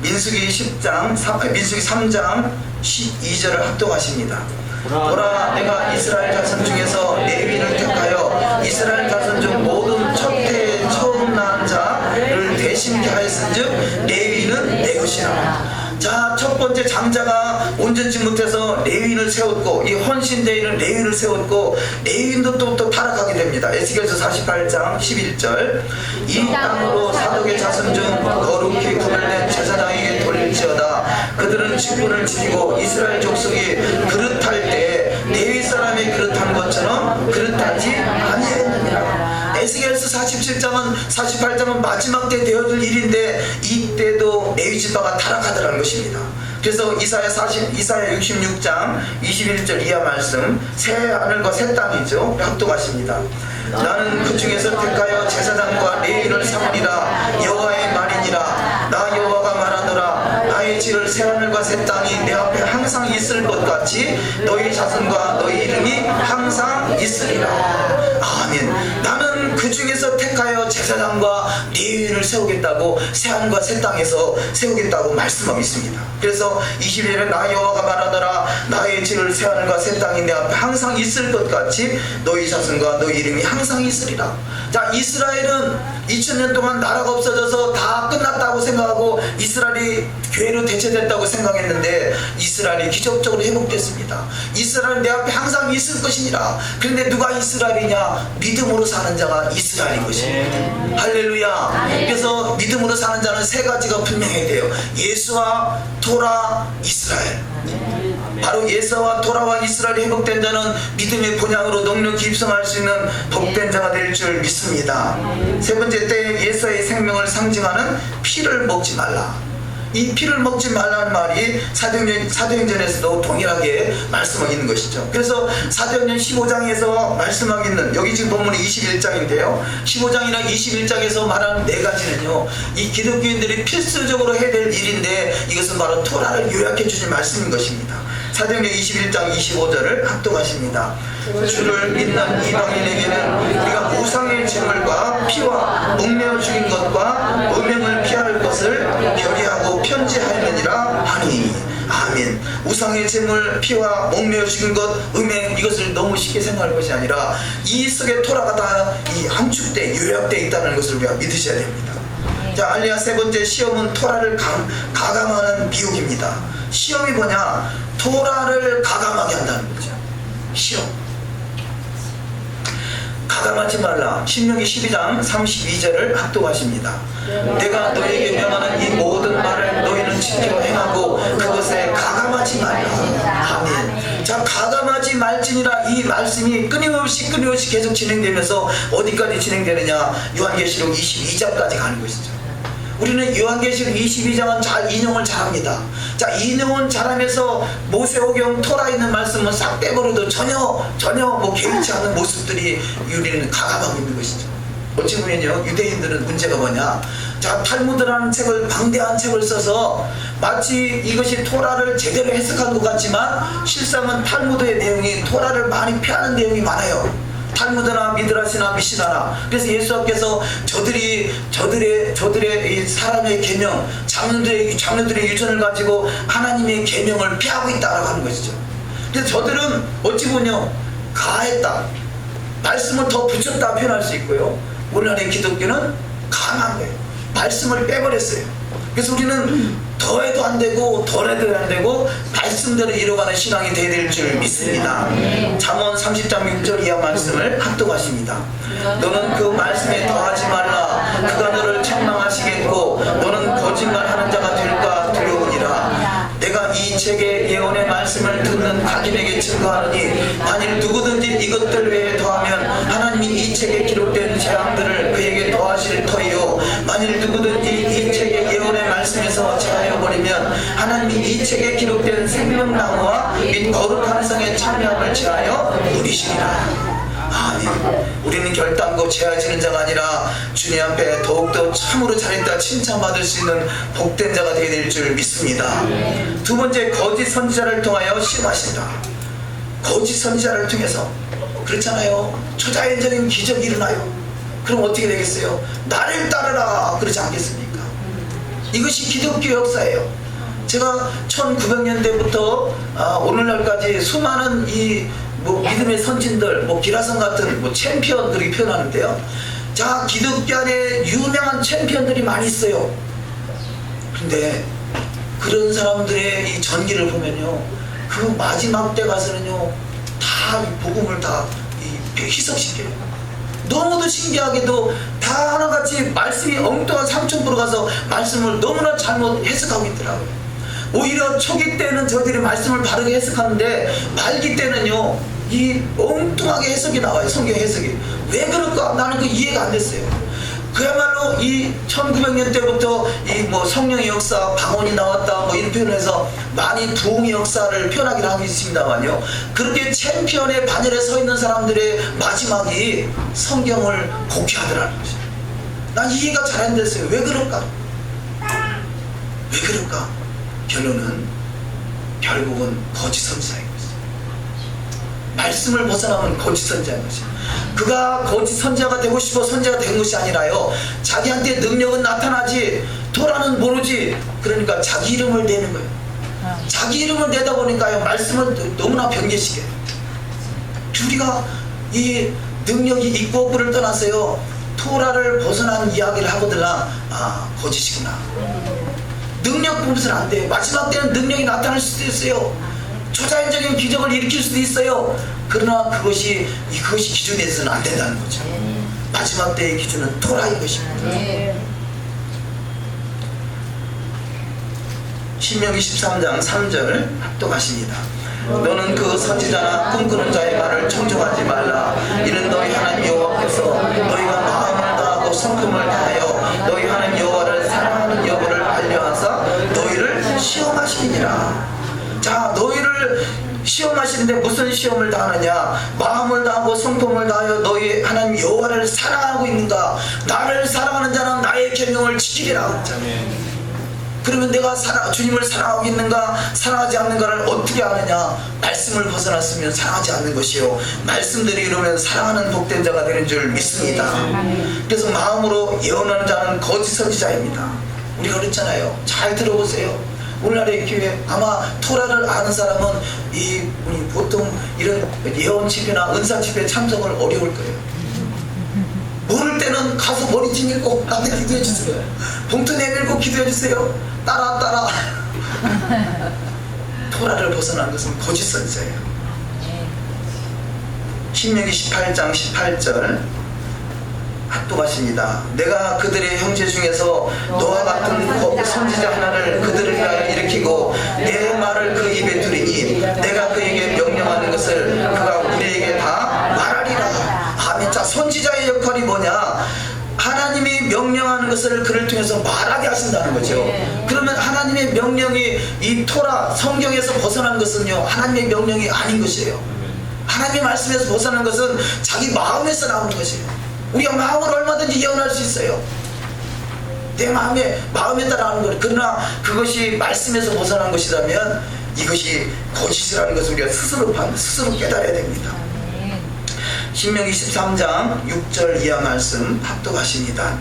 민수기 3장 12절을 합독하십니다. 보라, 내가 이스라엘 자손 중에서 레위를 택하여 이스라엘 자손 중 모든 첫 해에 처음 낳은 자를 대신케 하였은즉 레위는 내 것이라. 자, 첫 번째 장자가 온전치 못해서 레위인을 세웠고, 이 헌신대인은 레위인을 세웠고, 레위인도 또 타락하게 됩니다. 에스겔서 48장 11절, 이 땅으로 사독의 자손 중 거룩히 구별된 제사장에게 돌릴지어다. 그들은 직분을 지키고 이스라엘 족속이 그릇할 때 레위 사람이 그릇한 것처럼 그릇하지 아니하였느니라. 에스겔서 48장은 마지막 때 되어질 일인데, 이때도 레위지파가 타락하더라는 것입니다. 그래서 이사야 66장 21절 이하 말씀, 새 하늘과 새 땅이죠. 합독하십니다. 나는 그 중에서 택하여 제사장과 레위인을 삼으리라. 여호와의 말이니라. 나 여호와가 말하노라. 나의 지를 새 하늘과 새 땅이 내 앞에 항상 있을 것 같이 너희 자손과 너희 이름이 항상 있으리라. 아멘. 나는 그 중에서 택하여 제사장과 레위인을 세우겠다고 새하늘과 새 땅에서 세우겠다고 말씀하고 있습니다. 그래서 21절에 나 여호와가 말하더라. 나의 지을 새하늘과 새 땅이 내 앞에 항상 있을 것 같이 너희 자손과 너희 이름이 항상 있으리라. 자, 이스라엘은 2000년 동안 나라가 없어져서 다 끝났다고 생각하고 이스라엘이 교회로 대체됐다고 생각했는데 이스라엘이 기적적으로 회복됐습니다. 이스라엘은 내 앞에 항상 있을 것이니라. 그런데 누가 이스라엘이냐? 믿음으로 사는 자가 이스라엘인 것입니다. 할렐루야. 그래서 믿음으로 사는 자는 세 가지가 분명해야 돼요. 예수와 토라, 이스라엘. 바로 예수와 토라와 이스라엘이 회복된 자는 믿음의 본향으로 넉넉히 입성할 수 있는 복된 자가 될 줄 믿습니다. 세 번째 때에 예수의 생명을 상징하는 피를 먹지 말라. 이 피를 먹지 말라는 말이 사도행전에서도 동일하게 말씀하고 있는 것이죠. 그래서 사도행전 15장에서 말씀하고 있는, 여기 지금 본문이 21장인데요 15장이나 21장에서 말하는 네 가지는요, 이 기독교인들이 필수적으로 해야 될 일인데 이것은 바로 토라를 요약해 주신 말씀인 것입니다. 사도행전 21장 25절을 합독하십니다. 주를 믿는 이방인에게는 우리가 우상의 제물과 피와 목매어 죽인 것과 음행을 피할 것을 결의하고 편지하였느니라 하니. 아멘. 우상의 제물, 피와 목매어 죽인 것, 음행, 이것을 너무 쉽게 생각할 것이 아니라 이 속에 토라가 다 이 함축돼 요약되어 있다는 것을 우리가 믿으셔야 됩니다. 자, 알리야 세 번째 시험은 토라를 가감하는 미혹입니다. 시험이 뭐냐? 토라를 가감하게 한다는 거죠. 시험. 가감하지 말라. 신명기 12장 32절을 합독하십니다. 내가 너에게 명하는 이 모든 말을 너희는 지켜 행하고 그것에 가감하지 말라. 아멘. 자, 가감하지 말지니라. 이 말씀이 끊임없이 계속 진행되면서 어디까지 진행되느냐? 요한계시록 22장까지 가는 것이죠. 우리는 요한계시록 22장은 잘 인용을 잘합니다. 자, 인용은 잘하면서 모세오경 토라에 있는 말씀은 싹 빼버려도 전혀 뭐 개의치 않는 모습들이 우리는 가감하고 있는 것이죠. 어찌 보면요, 유대인들은 문제가 뭐냐? 자, 탈무드라는 책을, 방대한 책을 써서 마치 이것이 토라를 제대로 해석한 것 같지만 실상은 탈무드의 내용이 토라를 많이 피하는 내용이 많아요. 탈무드나 미드라시나 미시나나. 그래서 예수님께서 저들의 이 사람의 계명, 장로들의 유전을 가지고 하나님의 계명을 피하고 있다라고 하는 것이죠. 그래서 저들은 어찌 보면 가했다, 말씀을 더 붙였다 표현할 수 있고요. 오늘날의 기독교는 강한 거예요. 말씀을 빼버렸어요. 그래서 우리는 더해도 안 되고 덜해도 안 되고 말씀대로 이뤄가는 신앙이 되어야 될 줄 믿습니다. 잠언 30장 6절 이하 말씀을 합독하십니다. 너는 그 말씀에 더하지 말라. 그가 너를 책망하시겠고 너는 거짓말하는 자가 될까 두려우니라. 내가 이 책의 예언의 말씀을 듣는 각인에게 증거하느니 만일 누구든지 이것들 외에 더하면 하나님이 이 책에 기록된 재앙들을 그에게 더하실 터이요 만일 누구든지 이 책의 예언의 말씀에서 제하여 버리면 하나님이 이 책에 기록된 생명나무와 및 거룩한 성에 참여함을 제하여 누리시리라. 아멘. 우리는 결단코 제하지는 자가 아니라 주님 앞에 더욱더 참으로 잘했다 칭찬받을 수 있는 복된 자가 되어야 될 줄 믿습니다. 두 번째, 거짓 선지자를 통하여 시험하신다. 거짓 선지자를 통해서, 그렇잖아요, 초자연적인 기적이 일어나요. 그럼 어떻게 되겠어요? 나를 따르라 그러지 않겠습니까? 이것이 기독교 역사예요. 제가 1900년대부터 오늘날까지 수많은 믿음의 선진들, 기라성 같은 챔피언 그렇게 표현하는데요. 자, 기독교 안에 유명한 챔피언들이 많이 있어요. 그런데 그런 사람들의 이 전기를 보면요, 그 마지막 때 가서는요, 다 복음을 다 희석시켜요. 너무도 신기하게도 다 하나같이 말씀이 엉뚱한 삼천포로 가서 말씀을 너무나 잘못 해석하고 있더라고요. 오히려 초기 때는 저들이 말씀을 바르게 해석하는데 말기 때는요, 이 엉뚱하게 해석이 나와요. 성경 해석이. 왜 그럴까? 나는 그 이해가 안 됐어요. 그야말로 이 1900년대부터 성령의 역사, 방언이 나왔다 이런 표현해서 많이 부흥의 역사를 표현하기도 하고 있습니다만요, 그렇게 챔피언의 반열에 서 있는 사람들의 마지막이 성경을 곡해하더라는 거죠. 난 이해가 잘 안 됐어요. 왜 그럴까? 왜 그럴까? 결국은 거짓 선지자인 거죠. 말씀을 벗어나면 거짓 선지자인 거죠. 그가 거짓 선지자가 되고 싶어 선지자가 된 것이 아니라요, 자기한테 능력은 나타나지 토라는 모르지. 그러니까 자기 이름을 내는 거예요. 자기 이름을 내다 보니까요, 말씀을 너무나 변개시켜요. 우리가 이 능력이 있고 없고를 떠나서요, 토라를 벗어난 이야기를 하거들라, 거짓이구나. 능력 보면서는 안 돼요. 마지막 때는 능력이 나타날 수도 있어요. 초자연적인 기적을 일으킬 수도 있어요. 그러나 그것이 기준이 돼서는 안 된다는 거죠. 마지막 때의 기준은 토라인 것입니다. 신명기 13장 3절 합독하십니다. 너는 그 선지자나 꿈꾸는 자의 말을 청종하지 말라. 이는 너희 하나님 여호와께서 너희가 마음을 다하고 성품을 다하여 너희 하나님 여호와를 사랑하는 여부를 알려하사 너희를 시험하시니라. 자, 너희를 시험하시는데 무슨 시험을 다하느냐? 마음을 다하고 성품을 다하여 너희 하나님 여호와를 사랑하고 있는가? 나를 사랑하는 자는 나의 계명을 지키리라. 그러면 내가 주님을 사랑하고 있는가 사랑하지 않는가를 어떻게 아느냐? 말씀을 벗어났으면 사랑하지 않는 것이요, 말씀대로 이루면 사랑하는 복된 자가 되는 줄 믿습니다. 그래서 마음으로 예언하는 자는 거짓 선지자입니다. 우리가 그랬잖아요. 잘 들어보세요. 오늘날의 교회 아마 토라를 아는 사람은 우리 보통 이런 예언 집회나 은사 집회 참석을 어려울 거예요. 모를 때는 가서 머리 찡밀고 나한테 기도해 주세요. 봉투 내밀고 기도해 주세요. 따라 토라를 벗어난 것은 거짓 선지자예요. 신명기 18장 18절 합독하십니다. 내가 그들의 형제 중에서 너와 같은 선지자 하나를 그들을 위하여 일으키고 내 말을 그 입에 두리니 내가 그에게 명령하는 것을 그가 우리에게 다 말하리라. 아멘. 자, 선지자의 역할이 뭐냐? 하나님이 명령하는 것을 그를 통해서 말하게 하신다는 거죠. 그러면 하나님의 명령이 이 토라 성경에서 벗어난 것은요, 하나님의 명령이 아닌 것이에요. 하나님의 말씀에서 벗어난 것은 자기 마음에서 나오는 것이에요. 우리가 마음으로 얼마든지 예언할 수 있어요. 내 마음에 따라 하는 거예요. 그러나 그것이 말씀에서 벗어난 것이라면 이것이 거짓이라는 것을 우리가 스스로 깨달아야 됩니다. 신명기 13장 6절 이하 말씀 합독하십니다.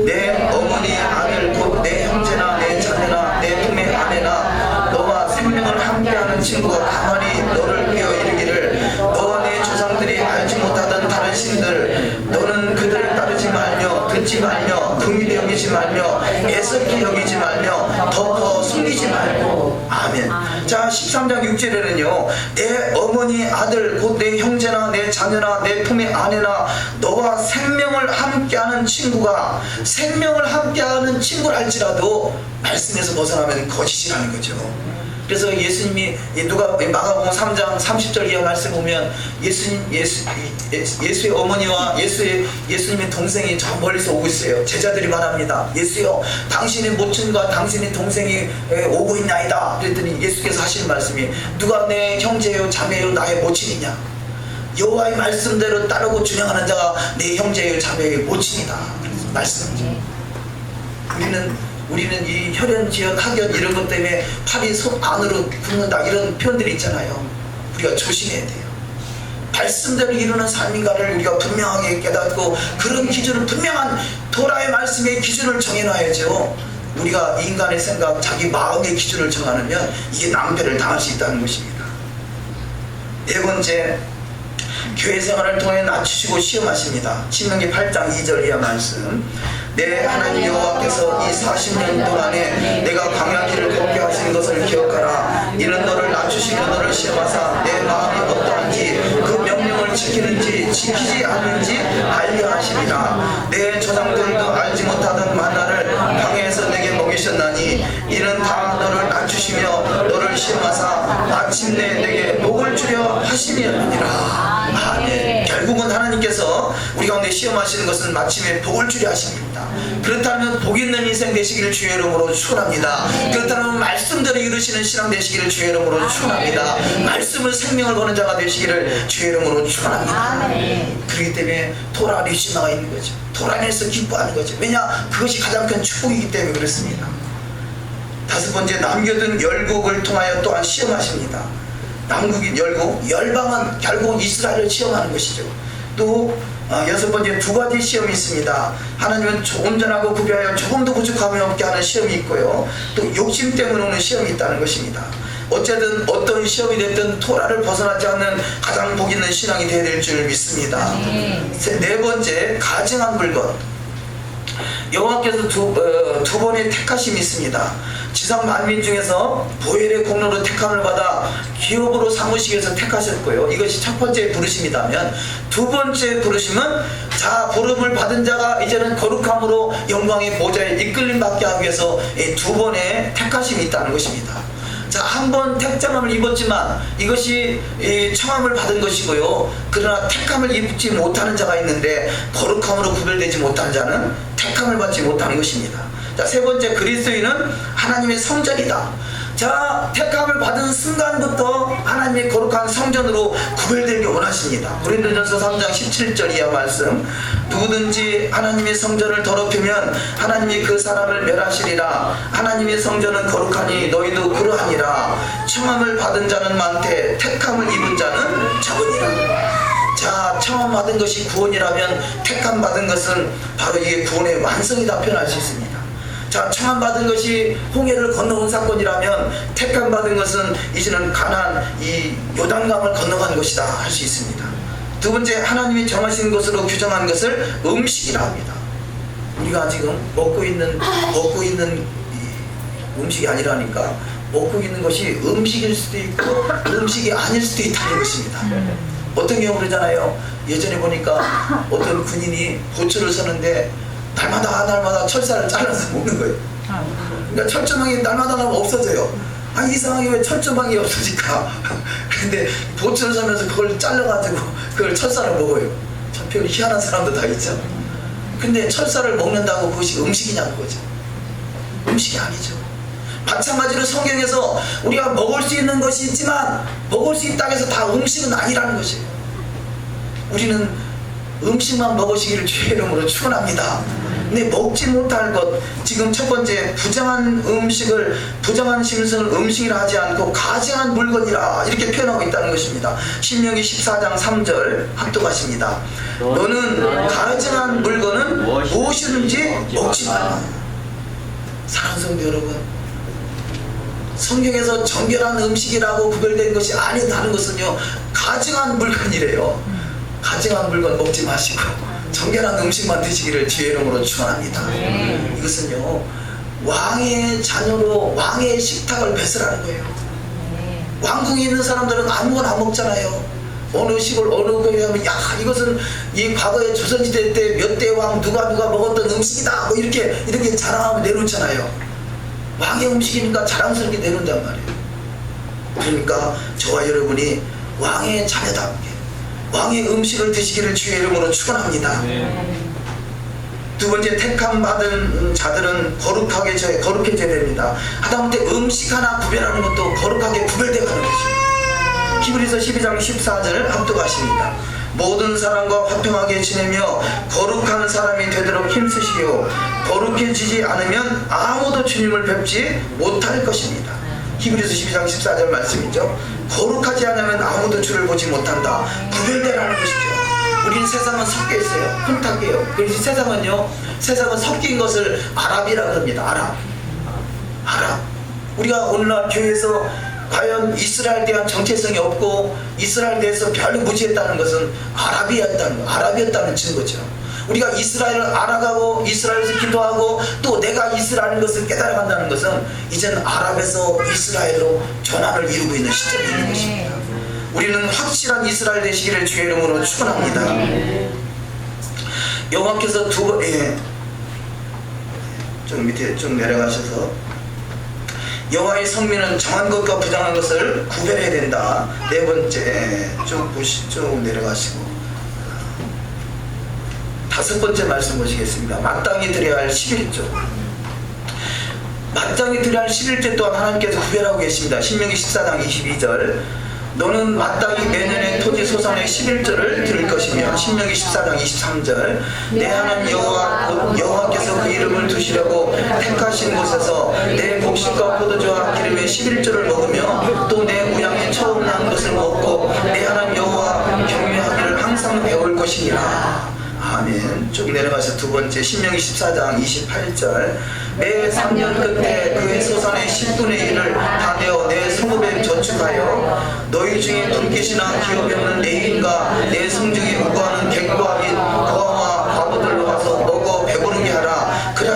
내 어머니 아들 곧 내 형제나 내 자녀나 내 품의 아내나 너와 생명을 함께하는 친구가 가만히 너를 뵈어 이르기를 너와 내 조상들이 알지 못하던 다른 신들 너는 그들을 따르지 말며 듣지 말며 긍휼히 여기지 말며 애석히 여기지 말며 덮어 숨기지 말고. 아멘. 자, 13장 6절에는요 내 어머니 아들 곧 내 형제나 내 자녀나 내 품의 아내나 너와 생명을 함께하는 친구가, 생명을 함께하는 친구를 할지라도 말씀에서 벗어나면 거짓이라는 거죠. 그래서 예수님이 마가복음 3장 30절 이하 말씀 보면 예수의 어머니와 예수님의 동생이 저 멀리서 오고 있어요. 제자들이 말합니다. 예수여, 당신의 모친과 당신의 동생이 오고 있나이다. 그랬더니 예수께서 하시는 말씀이 누가 내 형제요 자매요 나의 모친이냐? 여호와의 말씀대로 따르고 준행하는 자가 내 형제요 자매요 모친이다. 그래서 말씀이죠. 우리는 이 혈연, 지연, 학연 이런 것 때문에 팔이 속 안으로 굽는다 이런 표현들이 있잖아요. 우리가 조심해야 돼요. 말씀대로 이루는 삶인가를 우리가 분명하게 깨닫고 그런 기준을 분명한 토라의 말씀의 기준을 정해놔야죠. 우리가 인간의 생각, 자기 마음의 기준을 정하면 이게 낭패를 당할 수 있다는 것입니다. 네 번째, 교회 생활을 통해 낮추시고 시험하십니다. 신명기 8장 2절 이하 말씀. 내 하나님 여호와께서 이 40년 동안에 내가 광야길을 걷게 하신 것을 기억하라. 이는 너를 낮추시며 너를 시험하사 내 마음이 어떠한지 그 명령을 지키는지 지키지 않는지 알려 하십니다. 내 조상들도 알지 못하던 만나를 광야에서 내게 먹이셨나니 이는 다 너를 낮추시며 너를 시험하사 마침내 내게 복을 주려 하심이었느니라. 아멘. 결국은 하나님께서 우리 가운데 시험하시는 것은 마침에 복을 주려 하십니다. 그렇다면 복 있는 인생 되시기를 주의 이름으로 축원합니다. 그렇다면 말씀대로 이루시는 신앙 되시기를 주의 이름으로 축원합니다. 말씀을 생명을 거는 자가 되시기를 주의 이름으로 축원합니다. 그렇기 때문에 토라 리시마가 있는 거죠. 토라 안에서 기뻐하는 거죠. 왜냐? 그것이 가장 큰 축복이기 때문에 그렇습니다. 다섯 번째, 남겨둔 열국을 통하여 또한 시험하십니다. 남국인 열국, 열방은 결국 이스라엘을 시험하는 것이죠. 또 여섯 번째, 두 가지 시험이 있습니다. 하나님은 온전하고 구별하여 조금도 부족함이 없게 하는 시험이 있고요, 또 욕심 때문에 오는 시험이 있다는 것입니다. 어쨌든 어떤 시험이 됐든 토라를 벗어나지 않는 가장 복 있는 신앙이 되어야 될 줄 믿습니다. 네 번째, 가증한 물건. 여호와께서 두 번의 택하심이 있습니다. 지상 만민 중에서 보혈의 공로로 택함을 받아 기업으로 삼으시기 위해서 택하셨고요. 이것이 첫 번째 부르심이라면, 두 번째 부르심은 자 부름을 받은 자가 이제는 거룩함으로 영광의 보좌에 이끌림 받게 하기 위해서 이 두 번의 택하심이 있다는 것입니다. 자, 한 번 택장함을 입었지만 이것이 청함을 받은 것이고요. 그러나 택함을 입지 못하는 자가 있는데 거룩함으로 구별되지 못한 자는 택함을 받지 못하는 것입니다. 자, 세 번째, 그리스도인은 하나님의 성전이다. 자, 택함을 받은 순간부터 하나님의 거룩한 성전으로 구별되기 원하십니다. 고린도전서 3장 17절 이하 말씀, 누구든지 하나님의 성전을 더럽히면 하나님이 그 사람을 멸하시리라. 하나님의 성전은 거룩하니 너희도 그러하니라. 청함을 받은 자는 많되 택함을 입은 자는 적으니라. 자, 청함 받은 것이 구원이라면 택함 받은 것은 바로 이게 구원의 완성이다 표현할 수 있습니다. 자, 청함 받은 것이 홍해를 건너온 사건이라면 택함 받은 것은 이제는 가나안 이 요단강을 건너간 것이다 할 수 있습니다. 두 번째, 하나님이 정하신 것으로 규정한 것을 음식이라 합니다. 우리가 지금 먹고 있는 음식이 아니라니까, 먹고 있는 것이 음식일 수도 있고 음식이 아닐 수도 있다는 것입니다. 어떤 경우 그러잖아요. 예전에 보니까 어떤 군인이 보초를 서는데 날마다 철사를 잘라서 먹는 거예요. 그러니까 철조망이 날마다 나면 없어져요. 아, 이상하게 왜 철조망이 없어질까? 근데 보초를 서면서 그걸 잘라가지고 그걸 철사를 먹어요. 참 별 희한한 사람도 다 있죠. 근데 철사를 먹는다고 그것이 음식이냐는 거죠. 음식이 아니죠. 마찬가지로 성경에서 우리가 먹을 수 있는 것이 있지만 먹을 수 있다고 해서 다 음식은 아니라는 것이에요. 우리는 음식만 먹으시기를 주의 이름으로 축원합니다. 근데 먹지 못할 것, 지금 첫 번째, 부정한 심승을 음식이라 하지 않고 가증한 물건이라 이렇게 표현하고 있다는 것입니다. 신명기 14장 3절 합독하십니다. 너는 가증한 물건은 무엇이든지 먹지 마라. 사랑하는 성도 여러분, 성경에서 정결한 음식이라고 구별된 것이 아니다는 것은요, 가증한 물건이래요. 가증한 물건 먹지 마시고 정결한 음식만 드시기를 주의 이름으로 축원합니다. 이것은요, 왕의 자녀로 왕의 식탁을 배설하는 거예요. 왕궁에 있는 사람들은 아무거나 안 먹잖아요. 어느 시골 어느 거에 하면, 야, 이것은 이 과거에 조선시대 때 몇 대 왕 누가 먹었던 음식이다 뭐 이렇게 자랑하면 내놓잖아요. 왕의 음식이니까 자랑스럽게 내놓는단 말이에요. 그러니까 저와 여러분이 왕의 자녀답게 왕의 음식을 드시기를 주의 이름으로 축원합니다. 두 번째, 택함 받은 자들은 거룩해져야 됩니다. 하다못해 음식 하나 구별하는 것도 거룩하게 구별되어 가는 것입니다. 히브리서 12장 14절 합독하십니다. 모든 사람과 화평하게 지내며 거룩한 사람이 되도록 힘쓰시오. 거룩해지지 않으면 아무도 주님을 뵙지 못할 것입니다. 히브리서 12장 14절 말씀이죠. 거룩하지 않으면 아무도 주를 보지 못한다. 구별되라는 것이죠. 우린 세상은 섞여 있어요. 혼탁해요. 그래서 세상은 섞인 것을 아랍이라 그럽니다. 아랍. 우리가 오늘날 교회에서 과연 이스라엘에 대한 정체성이 없고 이스라엘에 대해서 별로 무지했다는 것은 아랍이었다는 증거죠. 우리가 이스라엘을 알아가고 이스라엘에서 기도하고 또 내가 이스라엘인 것을 깨달아간다는 것은 이제는 아랍에서 이스라엘로 전환을 이루고 있는 시점이 있는 것입니다. 우리는 확실한 이스라엘 되시기를 주의 이름으로 축원합니다. 여호와께서 좀 밑에 좀 내려가셔서, 여호와의 성민은 정한 것과 부정한 것을 구별해야 된다. 네 번째, 쭉 내려가시고 다섯 번째 말씀 보시겠습니다. 마땅히 드려야 할 11조. 마땅히 드려야 할 11조 또한 하나님께서 구별하고 계십니다. 신명기 14장 22절, 너는 마땅히 매년의 토지 소산의 11조를 드릴 것이며, 신명기 14장 23절, 내 하나님 여호와께서 그 이름을 두시려고 택하신 곳에서 내 곡식과 포도주와 기름의 11조를 먹으며 또 내 우양의 처음 난 것을 먹고 내 하나님 여호와 경외하기를 항상 배울 것이니라. 아멘. 쭉 내려가서 두 번째, 신명기 14장 28절, 매 3년 끝에 그의 소산의 10분의 1을 다 내어 내 성읍에 저축하여 너희 중에 분깃이나 기업이 없는 레위인과 내 성중에 우거하는 객과 및 거와 과부들로 가서 먹어 배부르게 하라. 그래야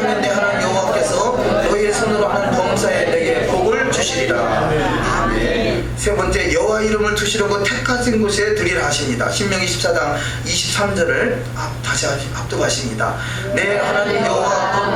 세 번째, 여호와 이름을 두시려고 택하신 곳에 드리라 하십니다. 신명기 14장 23절을 다시 합독하십니다. 내 하나님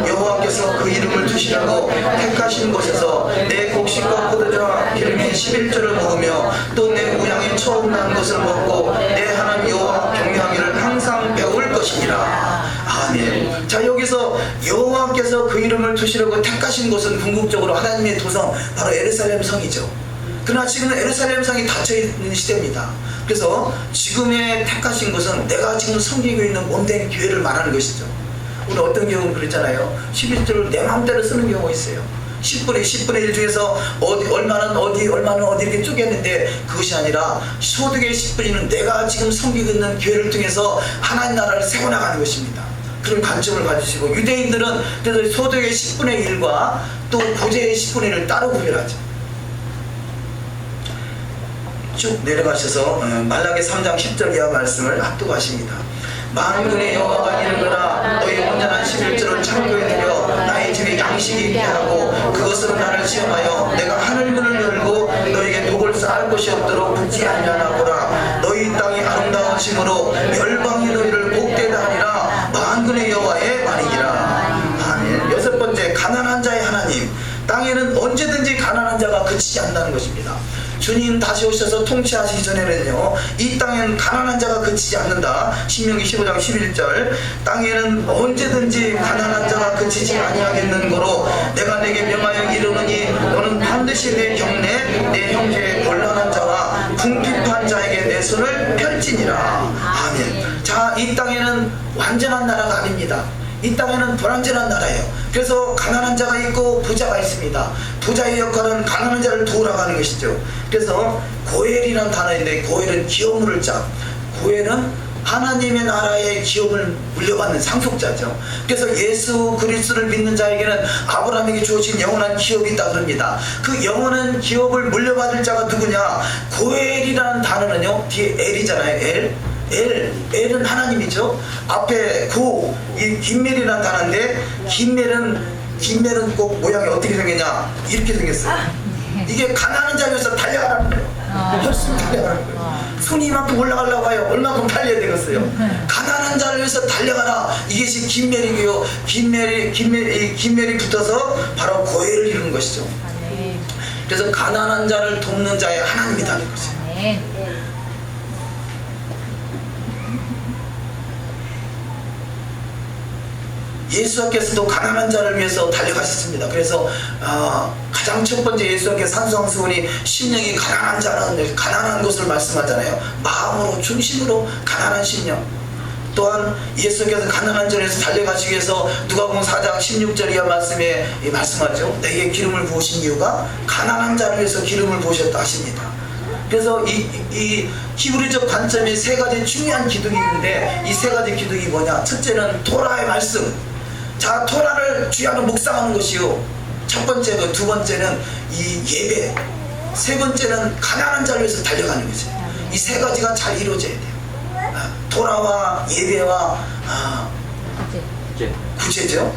여호와께서 그 이름을 두시려고 택하신 곳에서 내 곡식과 포도주와 기름의 11조를 먹으며 또 내 우양의 처음 난 것을 먹고 내 하나님 여호와 경외하기를 항상 배울 것이니라. 아멘. 자, 여기서 여호와께서 그 이름을 두시려고 택하신 곳은 궁극적으로 하나님의 도성, 바로 예루살렘 성이죠. 그러나 지금은 예루살렘 성이 닫혀있는 시대입니다. 그래서 지금의 택하신 것은 내가 지금 섬기고 있는 몸된 교회를 말하는 것이죠. 우리 어떤 경우는 그랬잖아요. 11조를 내 마음대로 쓰는 경우가 있어요. 10분의 1 중에서 얼마는 어디 이렇게 쪼갰는데, 그것이 아니라 소득의 10분위는 내가 지금 섬기고 있는 교회를 통해서 하나님 나라를 세워나가는 것입니다. 그런 관점을 가지시고, 유대인들은 그래서 소득의 10분의 1과 또 구제의 10분의 1을 따로 구별하죠. 쭉 내려가셔서 말라기 3장 10절 이하 말씀을 합독하십니다. 만군의 여호와가 이르노라 너희 온전한 11조를 창고에 들여 나의 집에 양식이 있게 하고 그것으로 나를 시험하여 내가 하늘문을 열고 너에게 독을 쌓을 곳이 없도록 붙지 아니하나 보라. 너희 땅이 아름다우심으로 열방이 너희를 복되다 하니라. 만군의 여호와의 말이니라. 아멘. 여섯 번째, 가난한 자의 하나님. 땅에는 언제든지 가난한 자가 그치지 않는다는 것입니다. 주님 다시 오셔서 통치하시기 전에는요, 이 땅에는 가난한 자가 그치지 않는다. 신명기 15장 11절. 땅에는 언제든지 가난한 자가 그치지 아니하겠는고로 내가 내게 명하여 이르노니 너는 반드시 내 경내 내 형제의 곤란한 자와 궁핍한 자에게 내 손을 펼지니라. 아멘. 자, 이 땅에는 완전한 나라가 아닙니다. 이 땅에는 불완전한 나라예요. 그래서 가난한 자가 있고 부자가 있습니다. 부자의 역할은 가난한 자를 도우라고 하는 것이죠. 그래서 고엘이라는 단어인데, 고엘은 기업물을 자, 고엘은 하나님의 나라의 기업을 물려받는 상속자죠. 그래서 예수 그리스도를 믿는 자에게는 아브라함에게 주어진 영원한 기업이 있다 그럽니다. 그 영원한 기업을 물려받을 자가 누구냐? 고엘이라는 단어는요, 뒤에 엘이잖아요. 엘은 하나님이죠. 앞에 이 김멜이라는 단어인데, 김멜은 꼭 모양이 어떻게 생겼냐? 이렇게 생겼어요. 이게 가난한 자를 위해서 달려가라는 거예요. 열심히 달려가라는 거예요. 손이 이만큼 올라가려고 해요. 얼마큼 달려야 되겠어요? 가난한 자를 위해서 달려가라. 이것이 김멜이고요. 김멜이 붙어서 바로 고엘을 이루는 것이죠. 그래서 가난한 자를 돕는 자의 하나님이라는 거죠. 예수께서도 가난한 자를 위해서 달려가셨습니다. 그래서 가장 첫 번째 예수께 산수왕수훈이 심령이 가난한 자는 가난한 것을 말씀하잖아요. 마음으로 중심으로 가난한 심령. 또한 예수께서 가난한 자를 위해서 달려가시기 위해서 누가복음 4장 16절 이하 말씀에 말씀하죠. 내게 기름을 부으신 이유가 가난한 자를 위해서 기름을 부으셨다 하십니다. 그래서 이 히브리적 관점에 세 가지 중요한 기둥이 있는데, 이 세 가지 기둥이 뭐냐? 첫째는 토라의 말씀. 자, 토라를 주야로 묵상하는 것이요. 첫 번째고, 두 번째는 이 예배, 세 번째는 가난한 자를 위해서 달려가는 거죠. 이 세 가지가 잘 이루어져야 돼요. 토라와 예배와 구제죠.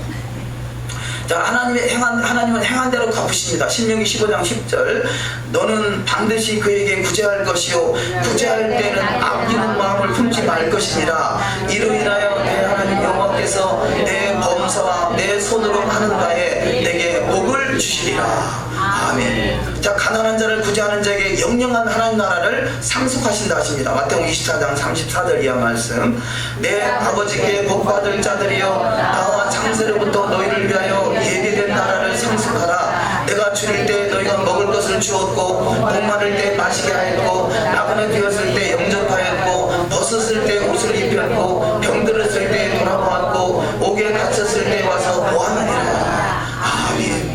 자, 하나님은 행한 대로 갚으십니다. 신명기 15장 10절. 너는 반드시 그에게 구제할 것이요 구제할 때는 아끼는 마음을 품지 말 것이니라. 이로 인하여 내 하나님 여호와께서 내 범사와 내 손으로 하는 바에 내게 복을 주시리라. 아멘. 자, 가난한 자를 구제하는 자에게 영영한 하나님 나라를 상속하신다 하십니다. 마태복음 24장 34절 이하 말씀. 내 아버지께 복받을 자들이여 나와 창세로부터 너희를 위하여 예비된 나라를 상속하라. 내가 줄일 때 너희가 먹을 것을 주었고 목마를 때 마시게 하였고 나그네 되었을 때 영접하였고 벗었을 때 옷을 입혔고 병들었을 때 돌아보았고 옥에 갇혔을 때 와서 보았느니라. 아멘.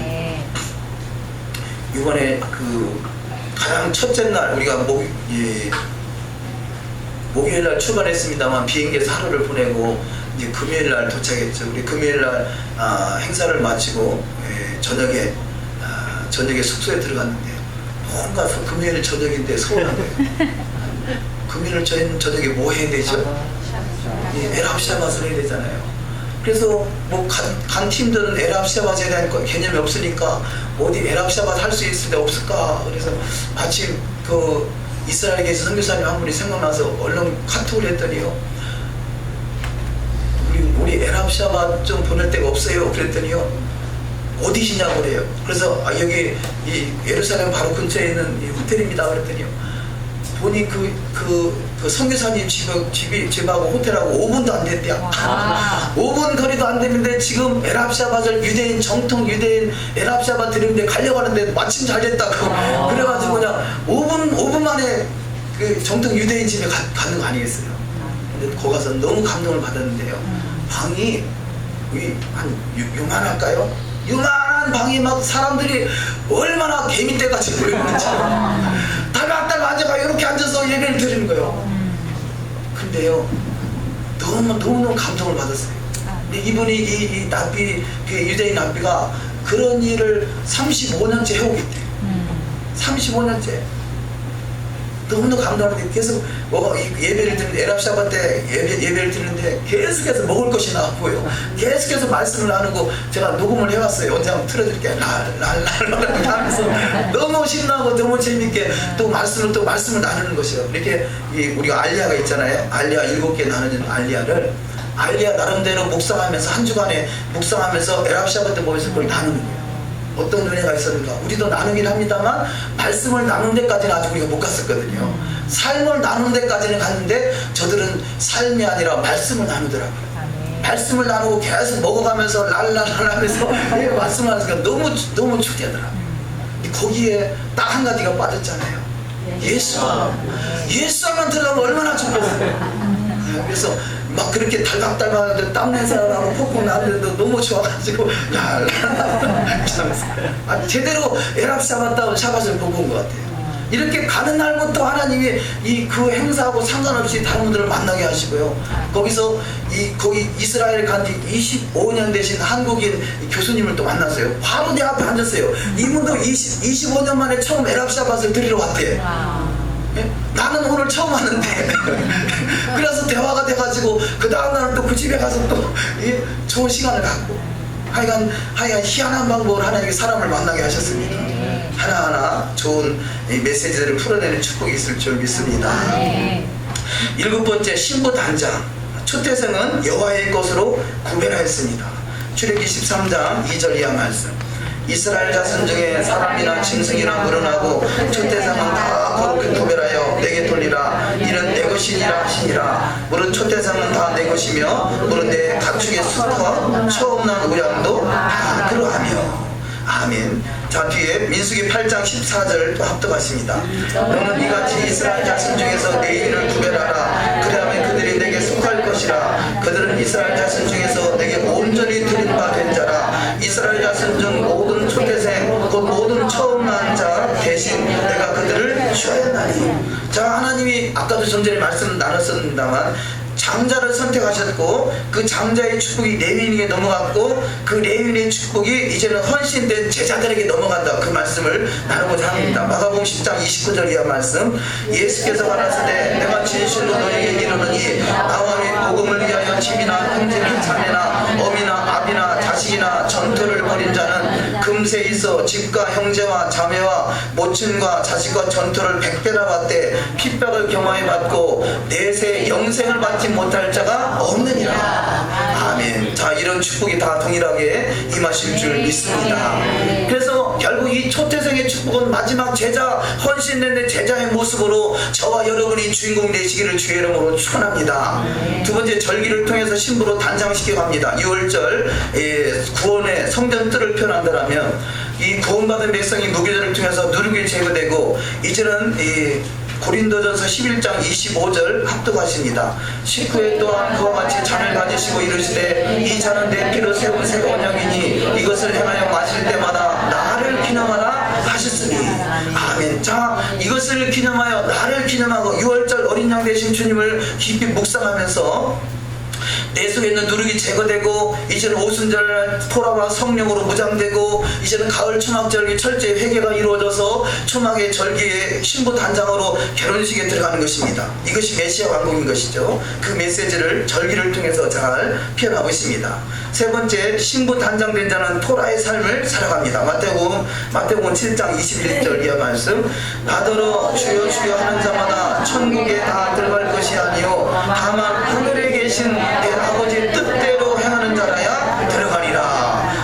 이번에 가장 첫째 날 우리가 목요일 날 출발했습니다만 비행기에서 하루를 보내고 이제 금요일 날 도착했죠. 우리 금요일 날 행사를 마치고 저녁에 숙소에 들어갔는데 뭔가 금요일 저녁인데 서운한 거예요. 금요일 저녁에 뭐 해야 되죠? 에랍 샤바스를 해야 되잖아요. 그래서 뭐 간 팀들은 에랍 샤밧에 대한 개념이 없으니까 어디 에랍 샤밧 할 수 있을 데 없을까. 그래서 마침 그 이스라엘에 계신 선교사님 한 분이 생각나서 얼른 카톡을 했더니요, 우리 에랍 샤밧 좀 보낼 데가 없어요. 그랬더니요, 어디시냐고 그래요. 그래서 여기 이 예루살렘 바로 근처에 있는 이 호텔입니다. 그랬더니요, 보니 그 선교사님 집하고 호텔하고 5분도 안 됐대요. 5분 거리도 안 됐는데 지금 에랍 샤밧을 유대인, 정통 유대인 에랍 샤밧 드리는데 가려고 하는데 마침 잘 됐다고. 그래가지고 그냥 5분 만에 그 정통 유대인 집에 가는 거 아니겠어요. 근데 거기 가서 너무 감동을 받았는데요, 방이 한 요만할까요? 요만한 방이 막 사람들이 얼마나 개미떼같이 보이는지 달각달각 앉아가 이렇게 앉아서 예배를 드리는 거예요. 근데요, 너무 감동을 받았어요. 근데 이분이 이 납비, 그 유대인 납비가 그런 일을 35년째 해오고 있대요. 35년째. 너무너무 감동하는데 계속 예배를 드는데, 에랍 샤밧 때 예배를 드는데 계속해서 먹을 것이 나왔고요, 계속해서 말씀을 나누고, 제가 녹음을 해왔어요. 언제 한번 틀어드릴게요. 랄랄랄 하면서 너무 신나고 너무 재밌게 또 말씀을 나누는 것이요. 이렇게 우리가 알리아가 있잖아요. 알리아 7개 나누는 알리아 나름대로 묵상하면서, 한 주간에 묵상하면서 에랍 샤밧 때 보면서 그걸 나누는 거예요. 어떤 은혜가 있었는가. 우리도 나누긴 합니다만 말씀을 나눈 데까지는 아직 우리가 못 갔었거든요. 삶을 나눈 데까지는 갔는데 저들은 삶이 아니라 말씀을 나누더라고요. 말씀을 나누고 계속 먹어가면서 랄랄랄 하면서 말씀을 하니까 너무 축제하더라고요. 거기에 딱 한 가지가 빠졌잖아요. 예수만 들어가면 얼마나 좋겠어요. 그래서 막 그렇게 달각달각하는데 땀낸 사람하고 폭풍 나는데도 너무 좋아가지고 제대로 에랍 샤밧을 보고 온 것 같아요. 이렇게 가는 날부터 하나님이 그 행사하고 상관없이 다른 분들을 만나게 하시고요, 거기서 거기 이스라엘 간지 25년 되신 한국인 교수님을 또 만났어요. 바로 내 앞에 앉았어요. 이분도 25년 만에 처음 에랍 샤밧을 드리러 왔대. 나는 오늘 처음 왔는데 그래서 대화가 돼가지고 그 다음날은 또 그 집에 가서 또 좋은 시간을 갖고, 하여간 희한한 방법으로 하나님이 사람을 만나게 하셨습니다. 하나하나 좋은 메시지들을 풀어내는 축복이 있을 줄 믿습니다. 7번째, 신부 단장. 초태생은 여호와의 것으로 구별하였습니다. 출애굽기 13장 2절 이하 말씀. 이스라엘 자손 중에 사람이나 짐승이나 물어나고 초태생은 다 거룩히 구별하여 내게 돌리라. 이는 내 것이니라 하시니라. 물은 초태생은 다 내 것이며 물은 내 가축의 수컷 처음 난 우양도 다 그러하며. 아멘. 자, 뒤에 민수기 8장 14절 또 합독하십니다. 너는 이같이 이스라엘 자손 중에서 내 일을 구별하라. 그리하면 그들이 내게 속할 것이라. 그들은 이스라엘 자손 중에서 내게 온전히 드린 바 된 자라. 이스라엘 자손 중 모든 초태생 곧 모든 처음 난 자 대신 내가 그들을 취하였나니. 자, 하나님이 아까도 좀 전에 말씀 나눴습니다만 장자를 선택하셨고 그 장자의 축복이 레위인에게 넘어갔고 그 레위인의 축복이 이제는 헌신된 제자들에게 넘어간다. 그 말씀을 나누고자 합니다. 마가복음 10장 29절 이하 말씀. 예수께서 말하시되 내가 진실로 너에게 이르노니 나와 및 복음을 위하여 집이나 형제나 자매나 어미나 아비나 자식이나 전토를 벌인 자는 금세 있어 집과 형제와 자매와 모친과 자식과 전토를 100배나 받되 핍박을 경화에 받고 내세 영생을 받지 못할 자가 없느니라. 아멘. 자, 이런 축복이 다 동일하게 임하실 줄 믿습니다. 그래서 결국 이 초태생의 축복은 마지막 제자, 헌신된 제자의 모습으로 저와 여러분이 주인공 되시기를 주의 이름으로 축원합니다. 두 번째, 절기를 통해서 신부로 단장시켜 갑니다. 6월절 구원의 성전 뜰을 표현한다면 이 구원받은 백성이 무교절을 통해서 누룩이 제거되고 이제는 고린도전서 11장 25절 합독하십니다. 19회 또한 그와 같이 잔을 가지시고 이르시되 이 잔은 내 피로 세운 새로운 영이니 이것을 행하여 마실 때마다 나를 기념하라 하셨으니. 아멘. 자, 이것을 기념하여 나를 기념하고 6월절 어린 양 되신 주님을 깊이 묵상하면서 내 속에 있는 누룩이 제거되고 이제는 오순절 토라와 성령으로 무장되고 이제는 가을 초막절기 철저히 회개가 이루어져서 초막의 절기에 신부 단장으로 결혼식에 들어가는 것입니다. 이것이 메시아 왕국인 것이죠. 그 메시지를 절기를 통해서 잘 표현하고 있습니다. 세 번째, 신부 단장된 자는 토라의 삶을 살아갑니다. 마태복음 7장 21절 이하 말씀. 나더러 주여 주여 하는 자마다 천국에 다 들어갈 것이 아니요 다만 하늘에 계신 내 아버지의 뜻대로 행하는 자라야 들어가리라.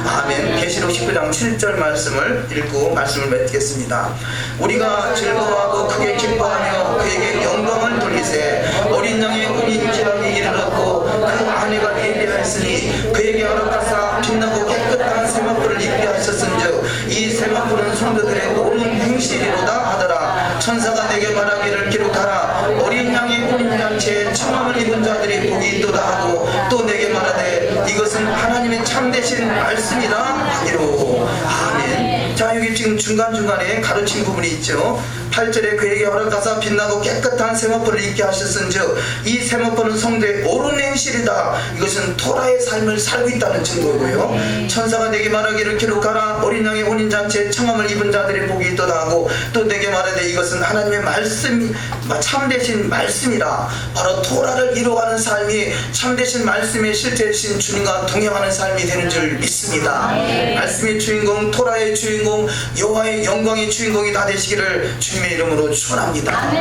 아멘. 계시록 19장 7절 말씀을 읽고 말씀을 맺겠습니다. 우리가 즐거워하고 크게 기뻐하며 그에게 영광을 돌리세. 어린 양의 혼인 기락이 이르렀고 그 아내가 예비하였으니 그에게 허락하사 빛나고 깨끗한 세마포를 입게 하셨은즉 이 세마포는 성도들의 옳은 행실이로다 하더라. 천사가 내게 말하기를 기록하라. 어린 양의 혼인잔치에 청함을 입은 자들이 복이 있도다 하고 또 내게 말하되 이것은 하나님의 참되신 말씀이라 하기로. 아멘. 자, 여기 지금 중간중간에 가르친 부분이 있죠. 8절에 그에게 허락하사 빛나고 깨끗한 세마포를 입게 하셨은즉 이 세마포는 성도의 옳은 행실이다. 이것은 토라의 삶을 살고 있다는 증거고요. 천사가 내게 말하기를 기록하라. 어린 양의 혼인잔치에 청함을 입은 자들의 복이 있도다 하고 또 내게 말하되 이것은 하나님의 말씀이 참되신 말씀이라. 바로 토라를 이루어가는 삶이 참되신 말씀의 실제이신 주님과 동행하는 삶이 되는 줄 믿습니다. 말씀의 주인공, 토라의 주인공, 여호와의 영광의 주인공이 다 되시기를 주님의 이름으로 축원합니다.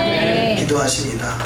기도하십니다.